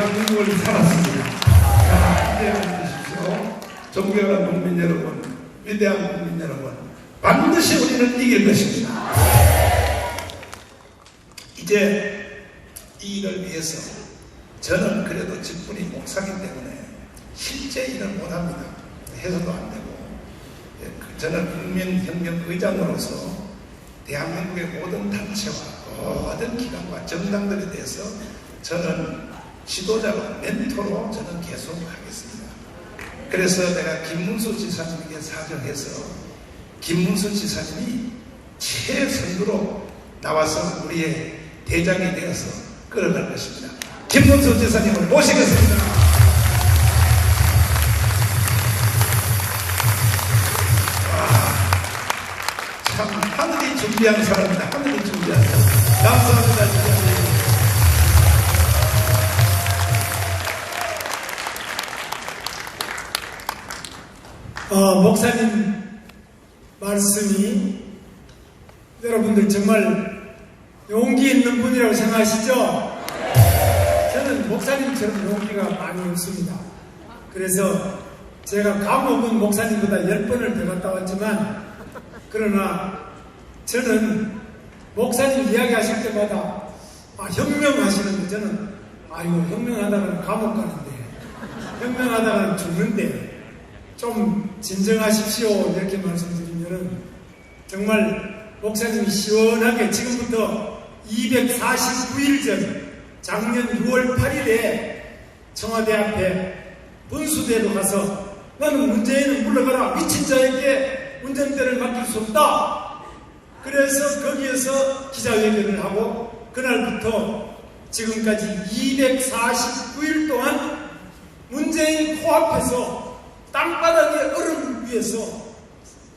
대한민국을 살았습니다. 자, 기대해 주십시오. 존경하는 국민 여러분, 위대한 국민 여러분, 반드시 우리는 이길 것입니다. 이제 이 일을 위해서 저는 그래도 직분이 목사기 때문에 실제 일을 못합니다. 해서도 안 되고, 저는 국민혁명의장으로서 대한민국의 모든 단체와 모든 기관과 정당들에 대해서 저는 지도자와 멘토로 저는 계속 하겠습니다. 그래서 내가 김문수 지사님에게 사정해서 김문수 지사님이 최선두로 나와서 우리의 대장이 되어서 끌어갈 것입니다. 김문수 지사님을 모시겠습니다. 참 하늘이 준비한 사람이다. 하늘이 준비한 사람. 감사합니다. 지사님. 목사님 말씀이 여러분들 정말 용기 있는 분이라고 생각하시죠? 저는 목사님처럼 용기가 많이 없습니다. 그래서 제가 감옥은 목사님보다 10번을 더 갔다 왔지만, 그러나 저는 목사님 이야기하실 때마다 혁명하시는데 저는 이거 혁명하다가는 감옥 가는데, 혁명하다가는 죽는데 좀 진정하십시오 이렇게 말씀드리면은 정말 목사님이 시원하게 지금부터 249일 전 작년 6월 8일에 청와대 앞에 분수대로 가서 나는 문재인은 물러가라, 미친 자에게 운전대를 맡길 수 없다. 그래서 거기에서 기자회견을 하고 그날부터 지금까지 249일 동안 문재인 코앞에서 땅바닥의 얼음 위에서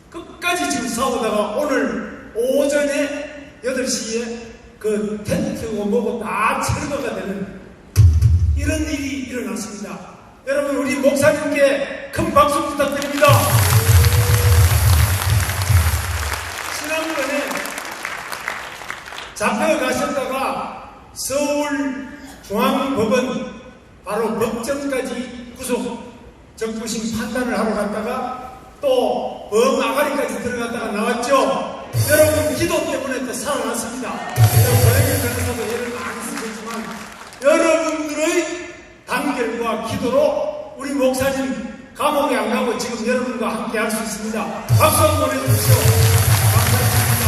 끝까지 지금 싸우다가 오늘 오전에 8시에 그 텐트고 뭐고 다 철거가 되는 이런 일이 일어났습니다. 여러분, 우리 목사님께 큰 박수 부탁드립니다. 지난번에 잡혀가셨다가 서울중앙법원 바로 법정까지 구속 적부심 판단을 하러 갔다가 또 범아가리까지 들어갔다가 나왔죠. 여러분 기도 때문에 또 살아났습니다. 저에게 변호사도 예를 많이 쓰셨지만 여러분들의 단결과 기도로 우리 목사님 감옥에 안 가고 지금 여러분과 함께 할 수 있습니다. 박수 한번 보내주십시오. 감사합니다.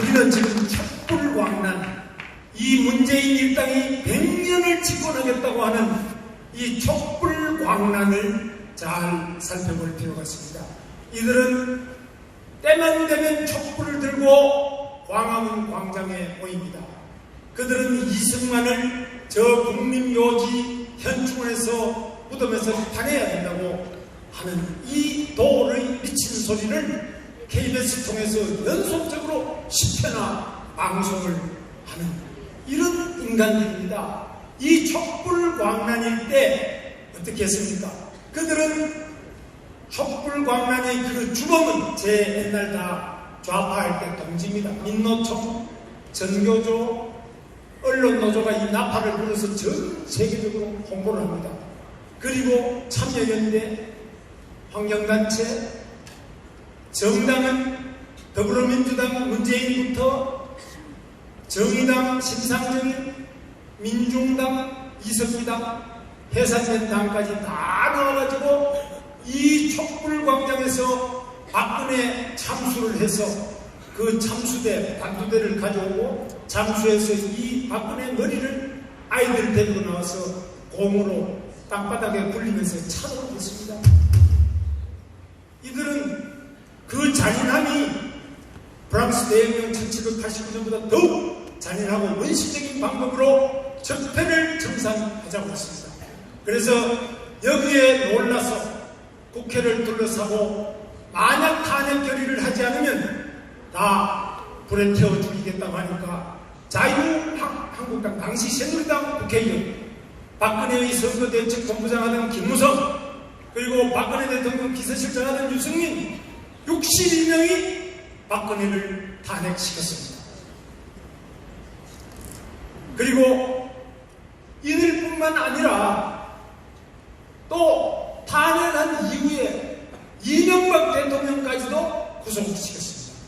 우리는 지금 촛불광란, 이 문재인 일당이 100년을 집권하겠다고 하는 이 촛불광란을 잘 살펴볼 필요가 있습니다. 이들은 때만 되면 촛불을 들고 광화문 광장에 모입니다. 그들은 이승만을 저 국립묘지 현충원에서 무덤에서 탄해야 된다고 하는 이 도를 미친 소리를 KBS 통해서 연속적으로 10회나 방송을 하는 이런 인간들입니다. 이 촛불광란일 때 어떻게 했습니까? 그들은 촛불광란의 그 주범은 제 옛날 다 좌파할 때 동지입니다. 민노총, 전교조, 언론노조가 이 나팔을 불어서 전 세계적으로 홍보를 합니다. 그리고 참여연대, 환경단체, 정당은 더불어민주당 문재인부터 정의당 심상정일, 민중당 이석기당, 해산연당까지 다 나와가지고 이 촛불광장에서 박근혜 참수를 해서 그 참수대, 반두대를 가져오고 참수해서 이 박근혜 머리를 아이들 데리고 나와서 공으로 땅바닥에 굴리면서 차도록 했습니다. 이들은 그 잔인함이 프랑스 대혁명 1789년보다 더욱 잔인하고 원시적인 방법으로 적폐를 청산하자고 했습니다. 그래서 여기에 놀라서 국회를 둘러싸고 만약 탄핵 결의를 하지 않으면 다 불에 태워 죽이겠다고 하니까 자유한국당 당시 새누리당 국회의원, 박근혜의 선거대책 본부장 하던 김무성, 그리고 박근혜 대통령 비서실장 하던 유승민 61명이 박근혜를 탄핵시켰습니다. 그리고 뿐만 아니라 또 탄핵한 이후에 이명박 대통령까지도 구속시켰습니다.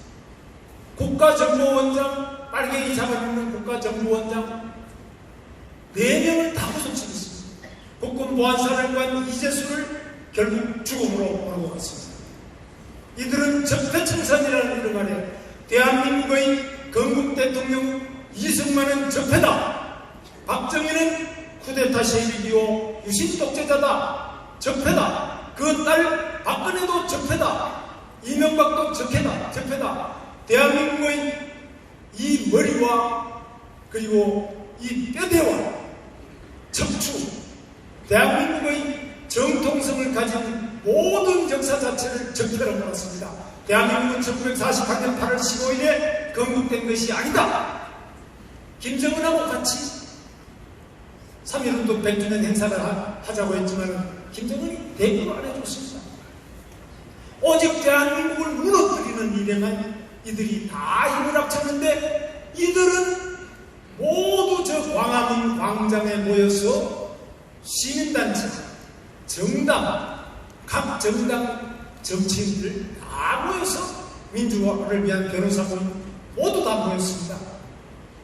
국가정보원장, 빨갱이 잡아먹는 국가정보원장 4명을 다 구속시켰습니다. 국군보안사령관 이재수를 결국 죽음으로 몰고 갔습니다. 이들은 적폐청산이라는 이름 아래 대한민국의 건국 대통령 이승만은 적폐다, 박정희는 쿠데타 시행이요 유신 독재자다, 적폐다, 그 딸 박근혜도 적폐다, 이명박도 적폐다. 대한민국의 이 머리와 그리고 이 뼈대와 척추, 대한민국의 정통성을 가진 모든 역사 자체를 적폐로 몰았습니다. 대한민국은 1948년 8월 15일에 건국된 것이 아니다. 김정은하고 같이 3.1운동 100주년 행사를 하자고 했지만 김정은이 대꾸를 안 해줬습니다. 오직 대한민국을 무너뜨리는 일에만 이들이 다 힘을 합쳤는데, 이들은 모두 저 광화문 광장에 모여서 시민단체, 정당, 각 정당 정치인들 다 모여서 민주화를 위한 변호사분 모두 다 모였습니다.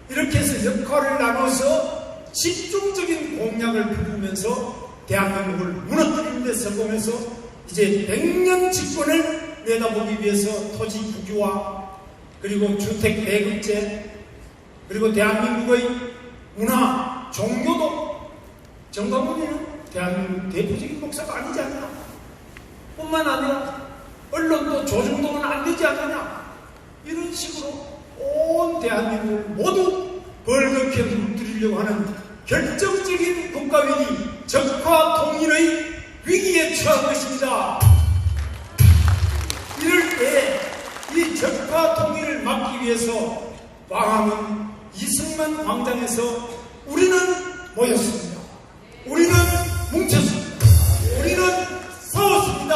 이렇게 해서 역할을 나눠서 집중적인 공약을 펴면서 대한민국을 무너뜨리는 데 성공해서 이제 100년 집권을 내다보기 위해서 토지 국유화, 그리고 주택 배급제, 그리고 대한민국의 문화, 종교도 정광훈이는 대한민국 대표적인 목사가 아니지 않나? 뿐만 아니라 언론도 조중동은 안 되지 않느냐? 이런 식으로 온 대한민국을 모두 벌겋게 무너뜨리려고 하는 결정적인 국가위기, 적화 통일의 위기에 처한 것입니다. 이럴 때 이 적화 통일을 막기 위해서 광화문 이승만 광장에서 우리는 모였습니다. 우리는 뭉쳤습니다. 우리는 싸웠습니다.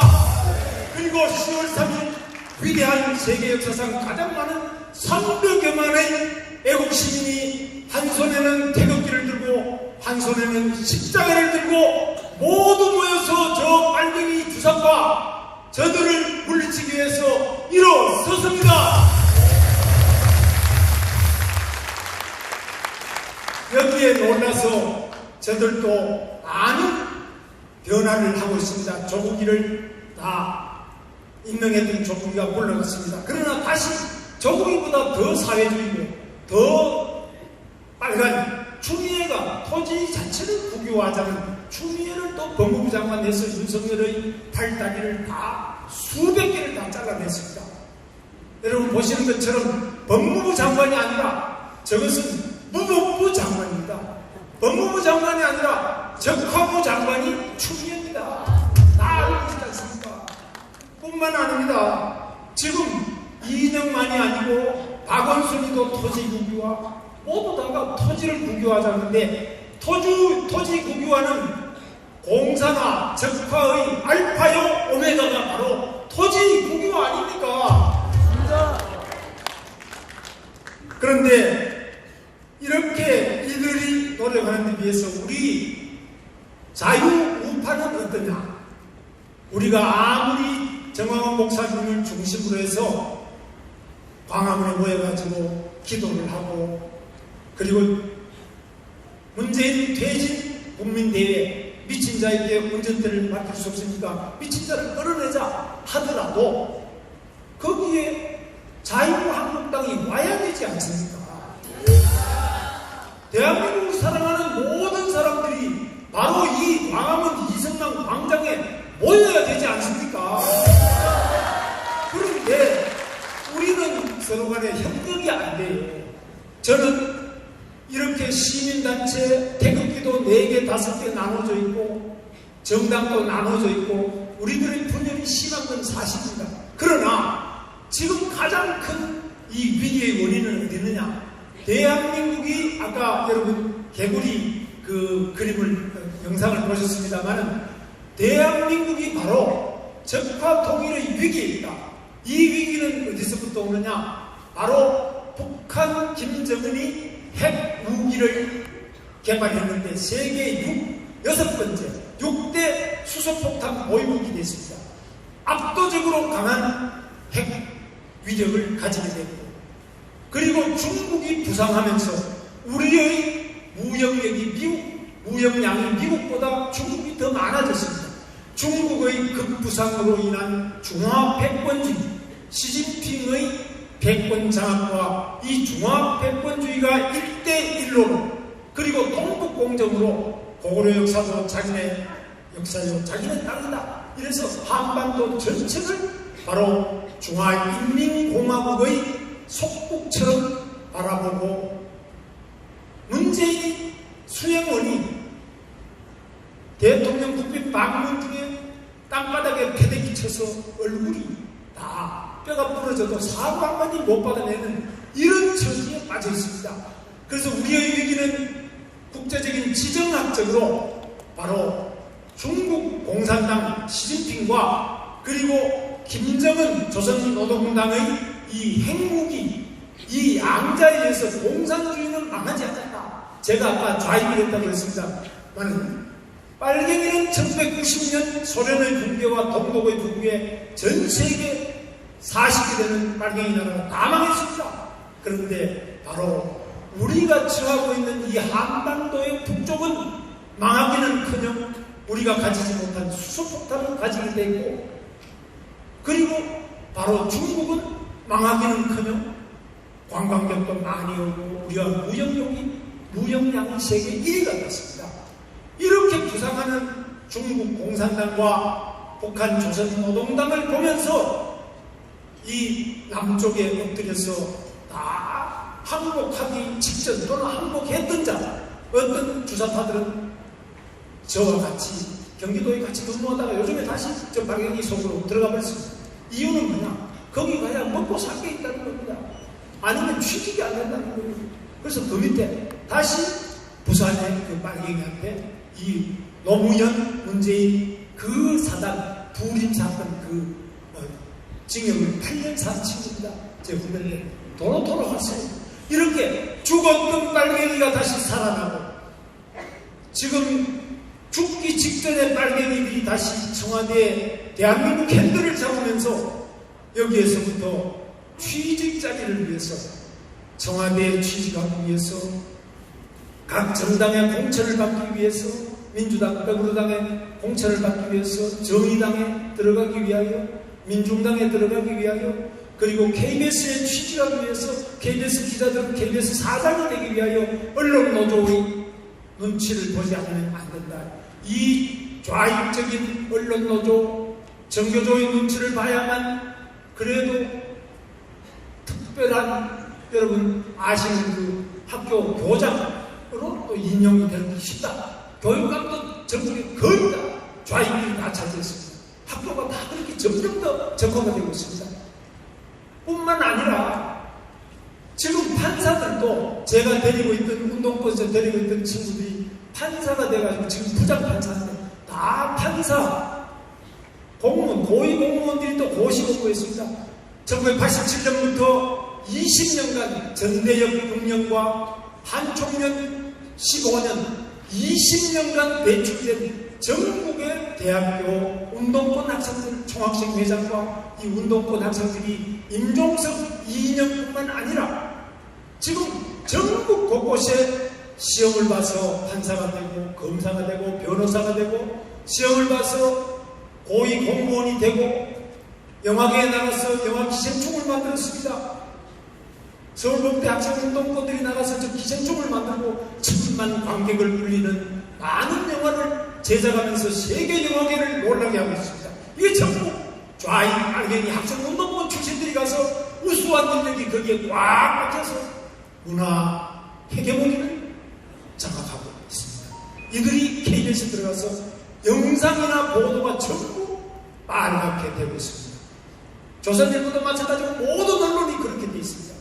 그리고 10월 3일 위대한 세계 역사상 가장 많은 300여만의 애국 시민이 한 손에는 태극기를 들고 한 손에는 십자가를 들고 모두 모여서 저 빨갱이 주사과 저들을 물리치기 위해서 일어섰습니다. 여기에 놀라서 저들도 많은 변화를 하고 있습니다. 조국이를 다 임명했던 조국이가 물러갔습니다. 그러나 다시 조국이보다 더 사회주의고 더 빨간 추미애가 토지 자체를 국유화하자는 추미애를 또 법무부 장관에서 윤석열의 팔다리를 다 수백 개를 다 잘라냈습니다. 여러분 보시는 것처럼 법무부 장관이 아니라 저것은 무법부 장관입니다. 법무부 장관이 아니라 적화부 장관이 추미애입니다. 다 알고 있지 않습니까? 뿐만 아닙니다. 지금 이인영만이 아니고 박원순이도 토지 국유화, 모두 다가 토지를 국유화하자는데 토지 국유화는 공사나 적화의 알파요 오메가가 바로 토지 국유화 아닙니까? 그런데 이렇게 이들이 노력하는 데 비해서 우리 자유우파는 어떠냐? 우리가 아무리 정황원 목사님을 중심으로 해서 광화문에 모여가지고 기도를 하고, 그리고 문재인 퇴진 국민대회 미친 자에게 운전대를 맡길 수 없으니까 미친 자를 끌어내자 하더라도 거기에 자유한국당이 와야 되지 않습니까? 대한민국을 사랑하는 모든 사람들이 바로 이 광화문 이승만 광장에 모여야 되지 않습니까? 그런데 우리는 서로 간에 협력이 안 돼요. 저는 이렇게 시민단체 태극기도 4개, 5개 나눠져 있고 정당도 나눠져 있고 우리들의 분열이 심한 건 사실입니다. 그러나 지금 가장 큰 이 위기의 원인은 어디 있느냐? 대한민국이 아까 여러분 개구리 그 그림을 영상을 보셨습니다만 대한민국이 바로 적화 통일의 위기에 있다. 이 위기는 어디서부터 오느냐? 바로 북한 김정은이 핵 무기를 개발했는데 세계 6번째 6대 수소폭탄 보유국이 됐습니다. 압도적으로 강한 핵 위력을 가지게 됐고, 그리고 중국이 부상하면서 우리의 무역량이 미국보다 중국이 더 많아졌습니다. 중국의 급부상으로 인한 중화패권주의, 시진핑의 패권 장악과 이 중화패권주의가 1대1로, 그리고 동북공정으로 고구려 역사도 자기네 역사요, 자기는 다르다. 이래서 한반도 전체를 바로 중화인민공화국의 속국처럼 바라보고, 문재인 수행원이 대통령 국빈 방문 중에 땅바닥에 패대기 쳐서 얼굴이 다 뼈가 부러져도 사과 한마디 못 받아내는 이런 처지에 빠져 있습니다. 그래서 우리의 위기는 국제적인 지정학적으로 바로 중국 공산당 시진핑과 그리고 김정은 조선노동당의 이 핵무기, 이 양자에 의해서 공산주의는 망하지 않았다. 제가 아까 좌익을 했다고 했습니다만, 빨갱이는 1990년 소련의 붕괴와 동독의 붕괴에 전 세계 40개 되는 빨갱이 나라가 다 망했습니다. 그런데 바로 우리가 처하고 있는 이 한반도의 북쪽은 망하기는커녕 우리가 가지지 못한 수소폭탄을 가지게 되고, 그리고 바로 중국은 망하기는커녕 관광객도 많이 오고 우리가 무역량이 세계 1위가 됐습니다. 이렇게 부상하는 중국 공산당과 북한 조선노동당을 보면서 이 남쪽에 엎드려서 다 항복하기 직전 또는 항복했던 자, 어떤 주사파들은 저와 같이 경기도에 같이 근무하다가 요즘에 다시 저 방향이 속으로 들어가 버렸습니다. 이유는 뭐냐? 거기 가야 먹고 살 게 있다는 겁니다. 아니면 취직이 안 된다는 겁니다. 그래서 그 밑에 다시 부산의 그 빨갱이한테 이 노무현, 문재인 그 사단, 부림 사건 그 징역을 8년 산 친구입니다. 제 후배들 도로도로 갔어요. 이렇게 죽었던 빨갱이가 다시 살아나고, 지금 죽기 직전에 빨갱이들이 다시 청와대에 대한민국 핸들을 잡으면서 여기에서부터 취직 자리를 위해서, 청와대에 취직하기 위해서, 각 정당의 공천을 받기 위해서, 민주당, 더불어당의 공천을 받기 위해서, 정의당에 들어가기 위하여, 민중당에 들어가기 위하여, 그리고 KBS에 취직하기 위해서 KBS 기자들은 KBS 사장이 되기 위하여 언론 노조의 눈치를 보지 않으면 안 된다. 이 좌익적인 언론 노조, 정교조의 눈치를 봐야만 그래도 특별한, 여러분 아시는 그 학교 교장으로 또 인용이 되기 쉽다. 교육감도 전국에 거의 다 좌익들이 다 차지했습니다. 학교가 다 그렇게 점점 더 적화되고 있습니다. 뿐만 아니라 지금 판사들도, 제가 데리고 있던 운동권에서 데리고 있던 친구들이 판사가 돼가지고 지금 부장판사인데 다 판사 공무원, 고위 공무원들이 또 고시 공부했습니다. 1987년부터 20년간 전대협 6년과 한총련 15년 20년간 배출된 전국의 대학교 운동권 학생들, 총학생 회장과 이 운동권 학생들이 임종석 2년뿐만 아니라 지금 전국 곳곳에 시험을 봐서 판사가 되고 검사가 되고 변호사가 되고, 시험을 봐서 고위 공무원이 되고, 영화계에 나가서 영화 기생충을 만들었습니다. 서울법대 학생운동권들이 나가서 저 기생충을 만들고 천만 관객을 불리는 많은 영화를 제작하면서 세계 영화계를 놀라게 하고 있습니다. 이게 전부 좌익, 빨갱이 학생운동권 출신들이 가서 우수한 능력이 거기에 꽉 막혀서 문화 헤게모니를 장악하고 있습니다. 이들이 KBS에 들어가서 영상이나 보도가 전부 빨갛게 되고 있습니다. 조선일보도 마찬가지로 모든 언론이 그렇게 되어 있습니다.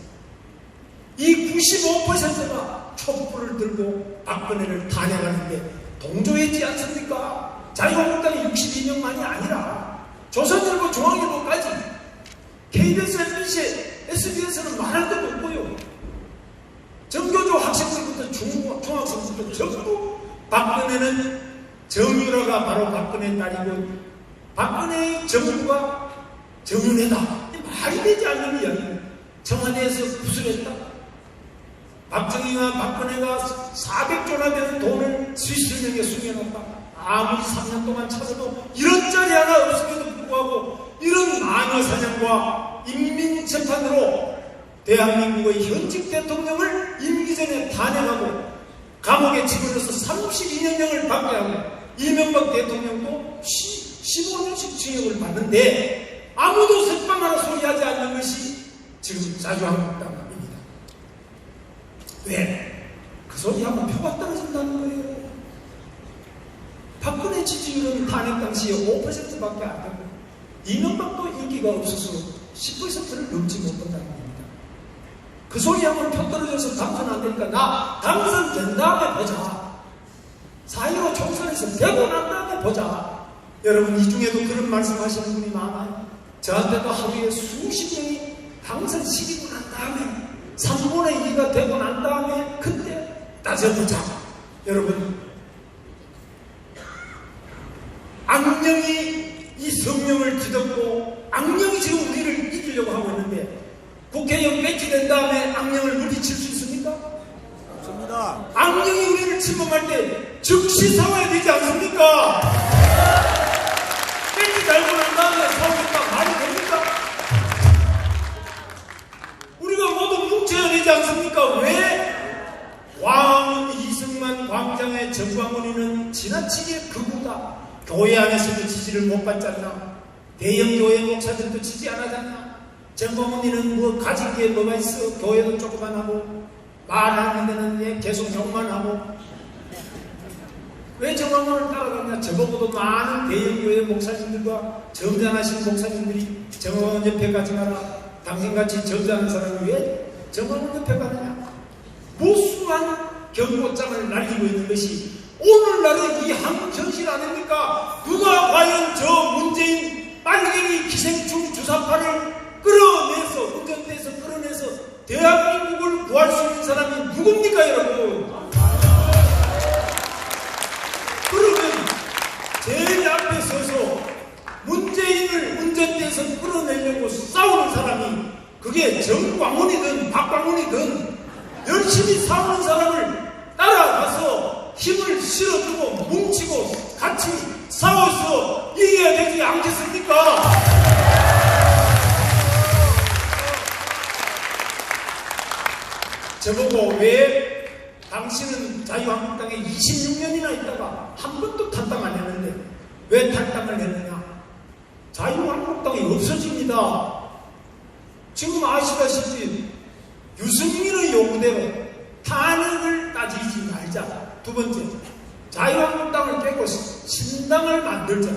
이 95%가 촛불을 들고 박근혜를 탄핵하는데 동조했지 않습니까? 자유한국당이 62명만이 아니라 조선일보, 중앙일보까지, KBS, MBC, SBS는 말할 것도 없고요. 정교조 학생들부터 중학생부터 전부 박근혜는 정유라가 바로 박근혜 딸이고 박근혜의 정부가 정윤회다. 말이 되지 않는 이야기예요. 청와대에서 구술했다. 박정희와 박근혜가 400조나 되는 돈을 스위스은행에 숨겨놨다. 아무리 3년 동안 찾아도 이런 자리 하나 없음에도 불구하고 이런 마녀사냥과 인민재판으로 대한민국의 현직 대통령을 임기 전에 탄핵하고 감옥에 집어넣어서 32년형을 받게 하고 이명박 대통령도 15년씩 징역을 받는데 아무도 석방하라 소리하지 않는 것이 지금 자유한국당입니다. 왜? 그 소리하면 표가 떨어진다는 거예요. 박근혜 지지율은 탄핵 당시에 5%밖에 안 되고 이명박도 인기가 없어서 10%를 넘지 못한다는 겁니다. 그 소리하면 표 떨어져서 당선 안 되니까 나 당선된 다음에 보자. 4.15 총선에서 되고 난 다음에 보자. 여러분 이 중에도 그런 말씀하시는 분이 많아요. 저한테도 하루에 수십 명이 당선시키고 난 다음에 3분의 2가 되고 난 다음에 그때 따져보자. 여러분 악령이 이 성령을 뒤덮고 악령이 지금 우리를 이기려고 하고 있는데 국회의원 배치된 다음에 악령을 물리칠 수 있습니까? 없습니다. 악령이 우리를 침범할 때 즉시 싸워야 되지 않습니까? 배치 달고 난 다음에 싸우겠다 말이 됩니까? 우리가 모두 뭉쳐야 되지 않습니까? 왜? 왕은 이승만 광장의 정광훈이는 지나치게 극우다. 교회 안에서도 지지를 못 받잖아. 대형 교회 목사들도 지지 안 하잖아. 정광훈이는 뭐 가진 게 뭐가 있어. 교회도 조그만 하고 말하는 데는 계속 욕만 하고. 왜 정광훈을 따라가냐? 저보고도 많은 대형 교회 목사님들과 점잖으신 목사님들이 정광훈 옆에 가지 마라. 당신같이 점잖은 사람이 왜 정광훈 옆에 가느냐? 무수한 경고장을 날리고 있는 것이 오늘날의 이 한국 현실 아닙니까? 누가 과연 저 문재인 빨갱이 기생충 주사파를 끌어내서 운전대에서 끌어내서 대한민국을 구할 수 있는 사람이 누굽니까 여러분? 그러면 제일 앞에 서서 문재인을 운전대에서 끌어내려고 싸우는 사람이 그게 정광훈이든 박광훈이든 열심히 싸우는 사람을 따라가서 힘을 실어주고 뭉치고 같이 싸워서 이겨야 되지 않겠습니까? 저보고 왜 당신은 자유한국당에 26년이나 있다가 한 번도 탈당 안 했는데 왜 탈당을 했느냐? 자유한국당이 없어집니다. 지금 아시다시피 유승민의 요구대로 탄핵을 따지지 말자. 두 번째, 자유한국당을 깨고 신당을 만들자.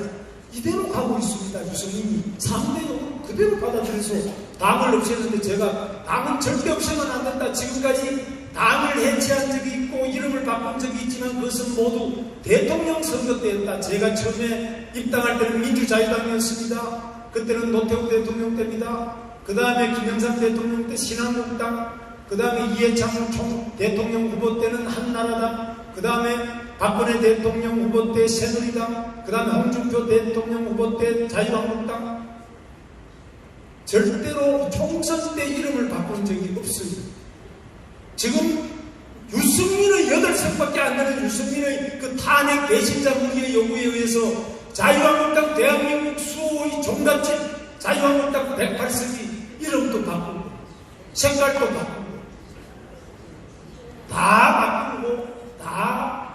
이대로 가고 있습니다. 유승민이 3대 요구를 그대로 받아들여서 당을 없애는데 제가 당은 절대 없애면 안 된다. 지금까지 당을 해체한 적이 있고 이름을 바꾼 적이 있지만 그것은 모두 대통령 선거 때였다. 제가 처음에 입당할 때는 민주자유당이었습니다. 그때는 노태우 대통령 때입니다. 그 다음에 김영삼 대통령 때 신한국당, 그 다음에 이해창 대통령 후보 때는 한나라당, 그 다음에 박근혜 대통령 후보 때 새누리당, 그 다음에 홍준표 대통령 후보 때 자유한국당. 절대로 총선 때 이름을 바꾼 적이 없어요. 지금 유승민의 8석밖에 안 되는 유승민의 그 탄핵 배신자 무기의 요구에 의해서 자유한국당 대한민국 수호의 종갓집 자유한국당 108석이 이름도 바꾸고 색깔도 바꾸고 다 바꾸고 다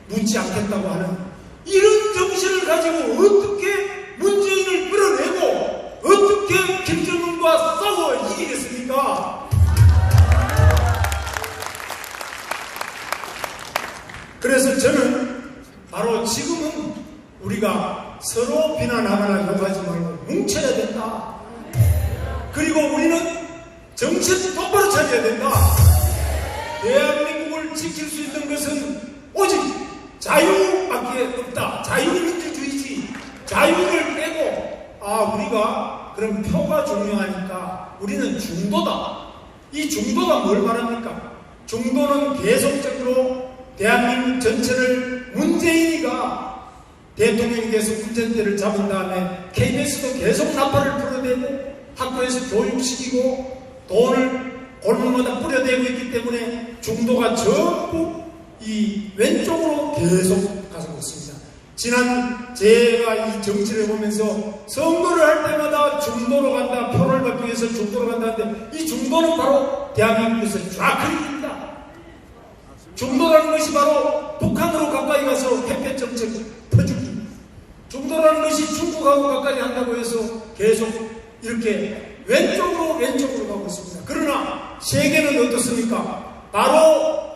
묻지 않겠다고 하는 이런 정신을 가지고 어떻게 문재인을 끌어내고 어떻게 김정은과 싸워 이기겠습니까? 그래서 저는 바로 지금은 우리가 서로 비난하거나 욕하지 말고 뭉쳐야 된다. 그리고 우리는 정신 똑바로 차려야 된다. 대한민국을 지킬 수 있는 것은 오직 자유밖에 없다. 자유민주주의지. 자유를 빼고 우리가 그럼 표가 중요하니까 우리는 중도다. 이 중도가 뭘 말합니까? 중도는 계속적으로 대한민국 전체를 문재인이가 대통령이 돼서 운전대를 잡은 다음에 KBS도 계속 나팔을 불어대고 학교에서 교육시키고 돈을 골목마다 뿌려대고 있기 때문에 중도가 전부 이 왼쪽으로 계속 가고 있습니다. 지난 제가 이 정치를 해보면서 선거를 할 때마다 중도로 간다, 표를 받기 위해서 중도로 간다는데 이 중도는 바로 대한민국에서 좌클릭입니다. 중도라는 것이 바로 북한으로 가까이 가서 햇볕 정책 퍼주기. 중도라는 것이 중국하고 가까이 한다고 해서 계속 이렇게 왼쪽으로 가고 있습니다. 그러나 세계는 어떻습니까? 바로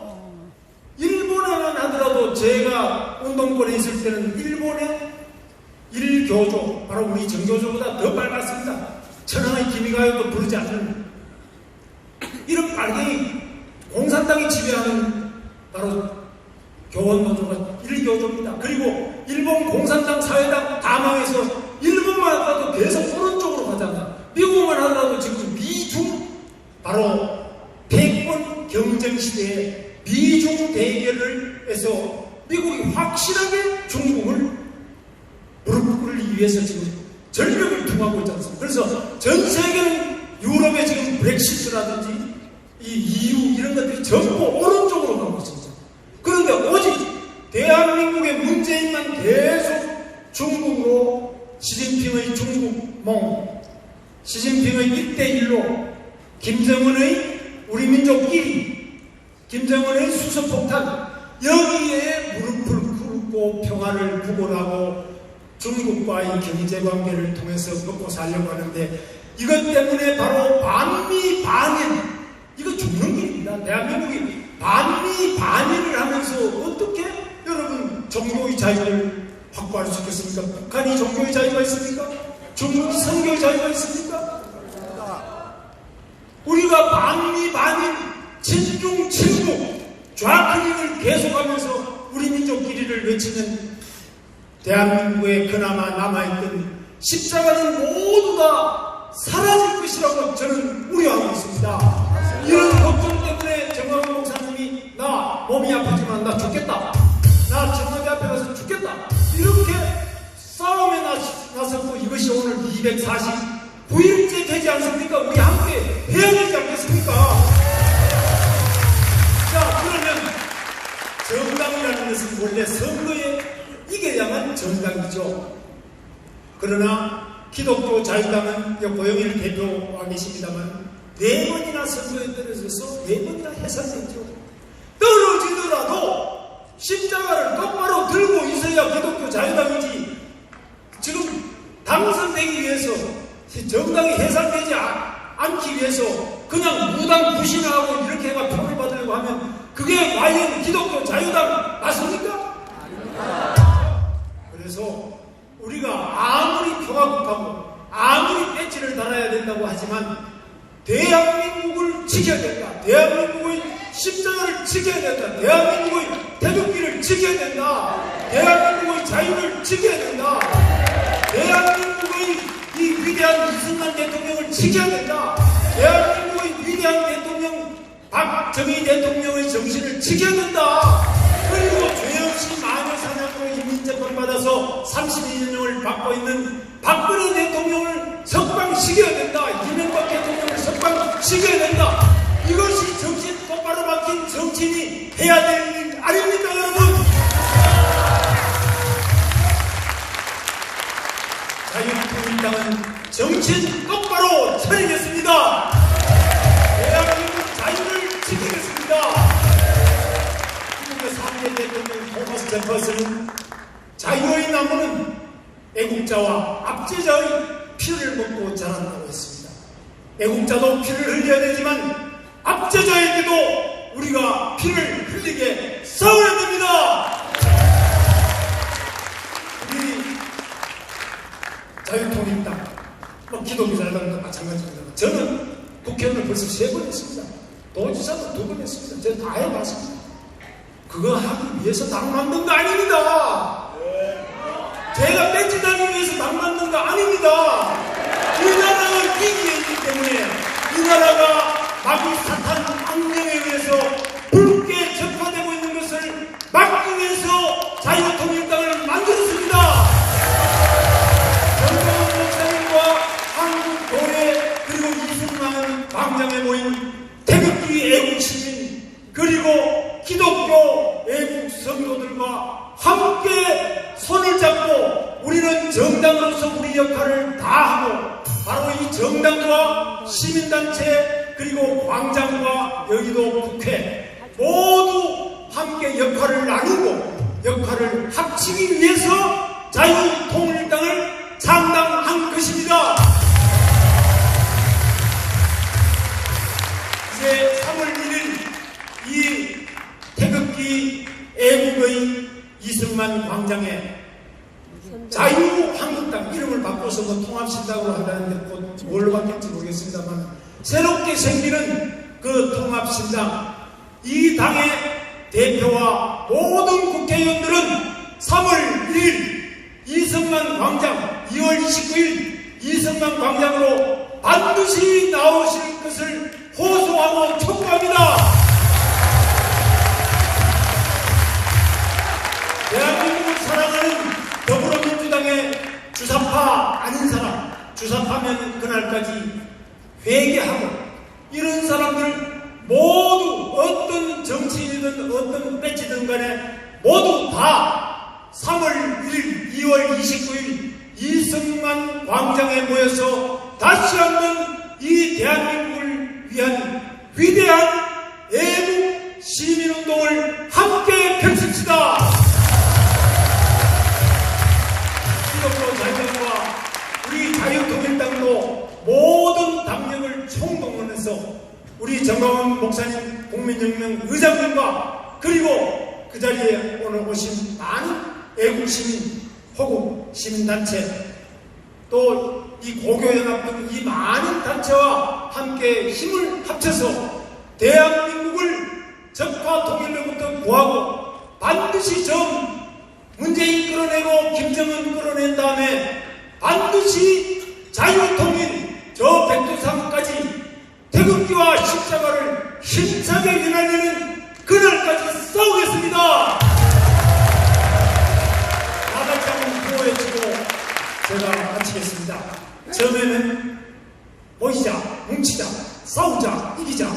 일본에만 하더라도 제가 운동권에 있을 때는 일본의 일교조, 바로 우리 정교조보다 더 빨갛습니다. 천황의 기미가요도 부르지 않는 이런 빨갱이 공산당이 지배하는 바로 교원노조가 일교조입니다. 그리고 일본 공산당 사회당 다 망해서 일본만 하더라도 계속 오른쪽으로 가잖아. 미국만 하더라도 지금 미중 바로 패권 경쟁 시대에 미중 대결을 해서 미국이 확실하게 중국을 무릎 꿇기 위해서 지금 전력을 투하고 있지 않습니까? 그래서 전 세계는 유럽의 지금 브렉시트라든지 이 EU 이런 것들이 전부 오른쪽으로 가고 있습니다. 그런데 오직 대한민국의 문재인만 계속 중국으로 시진핑의 중국몽, 시진핑의 1대1로 김정은의 우리 민족 1위, 김정은의 수소폭탄 여기에 무릎을 꿇고 평화를 구걸하고 중국과의 경제관계를 통해서 먹고 살려고 하는데 이것 때문에 바로 반미 반일 이거 죽는 길입니다. 대한민국이 반미 반일을 하면서 어떻게 여러분 종교의 자유를 확보할 수 있겠습니까? 북한이 종교의 자유가 있습니까? 중국이 선교의 자유가 있습니까? 우리가 반미 반일 친중 친북 좌클릭을 계속하면서 우리 민족 길이를 외치는 대한민국에 그나마 남아있던 십자가는 모두 다 사라질 것이라고 저는 우려하고 있습니다. 이런 걱정 때문에 정광훈 목사님이 나 몸이 아프지만 나 죽겠다, 나 청와대 앞에 가서 죽겠다 이렇게 싸움에 나섰고 이것이 오늘 249일째 되지 않습니까? 우리 함께 해야 되지 않겠습니까? 자, 그러면 정당이라는 것은 원래 선거에 이겨야만 정당이죠. 그러나 기독교 자유당은 고영일 대표와 계십니다만 4번이나 선거에 떨어져서 4번이나 해산됐죠. 떨어지더라도 십자가를 똑바로 들고 있어야 기독교 자유당이지. 지금 당선되기 위해서 정당이 해산되지 않기 위해서 그냥 무당 부신하고 이렇게 해가 표를 받으려고 하면 그게 과연 기독교 자유당 맞습니까? 그래서 우리가 아무리 평화국하고 아무리 배지를 달아야 된다고 하지만 대한민국을 지켜야 된다. 대한민국의 십자가를 지켜야 된다. 대한민국의 태극기를 지켜야 된다. 대한민국의 자유를 지켜야 된다. 대한민국의 이 위대한 이승만 대통령을 지켜야 된다. 대한민국의 위대한 대통령 박정희 대통령의 정신을 지켜야 된다. 그리고 죄 없이 마녀 사냥으로 인민재판 받아서 32년을 받고 있는 박근혜 대통령을 석방시켜야 된다. 이명박 대통령을 석방시켜야 된다. 이것이 정신 똑바로 박힌 정치인이 해야 될 일 아닙니까, 여러분? 자유한국당은 정신 똑바로 차리겠습니다. 대한민국 자유를 지키겠습니다. 미국의 3대 대통령 토마스 제퍼슨은 자유의 나무는 애국자와 압제자의 피를 먹고 자란다고 했습니다. 애국자도 피를 흘려야 되지만 압제자에게도 우리가 피를 흘리게 싸워야 됩니다. 우리 자유통일당, 기독교 자유당도 마찬가지입니다. 저는 국회의원을 벌써 3번 했습니다. 도지사도 2번 했습니다. 저는 다 해봤습니다. 그거 하기 위해서 당 만든 거 아닙니다. 제가 배지 달기 위해서 당 만든 거 아닙니다. 이 나라가 위기에 있기 때문에 이 나라가 마귀 사탄 악령에 의해서 붉게 적화되고 있는 것을 태극기 애국시민 그리고 기독교 애국 성도들과 함께 손을 잡고 우리는 정당으로서 우리 역할을 다하고 바로 이 정당과 시민단체 그리고 광장과 여의도 국회 모두 함께 역할을 나누고 역할을 합치기 위해서 자유통일당을 창당한 것입니다. 이제 3월 1일 이 태극기 애국의 이승만 광장에 자유한국당 이름을 바꿔서 뭐 통합신당으로 한다는데 곧 뭘로 바뀔지 모르겠습니다만 새롭게 생기는 그 통합신당 이 당의 대표와 모든 국회의원들은 3월 1일 이승만 광장 2월 29일 이승만 광장으로 반드시 나오실 것을 호소하고 촉구합니다. 대한민국을 사랑하는 더불어민주당의 주사파 아닌 사람, 주사파면 그날까지 회개하고 이런 사람들 모두 어떤 정치인이든 어떤 배치든 간에 모두 다 3월 1일, 2월 29일 이승만 광장에 모여서 다시 한번 이 대한민국을 위한 위대한 애국 시민운동을 함께 펼칩시다. 기독교 자유당과 우리 자유통일당도 모든 당력을 총동원해서 우리 정광훈 목사님, 국민혁명 의장님과 그리고 그 자리에 오늘 오신 많은 애국시민, 호국 시민단체 또 이 고교연합 등 이 많은 단체와 함께 힘을 합쳐서 대한민국을 적화 통일로부터 구하고 반드시 문재인 끌어내고 김정은 끌어낸 다음에 반드시 자유통일 저 백두산까지 태극기와 십자가를 힘차게 휘날리는 그날까지 싸우겠습니다. 나달장은 구호해주고 제가 마치겠습니다. 처음에는 모이자, 뭉치자, 싸우자, 이기자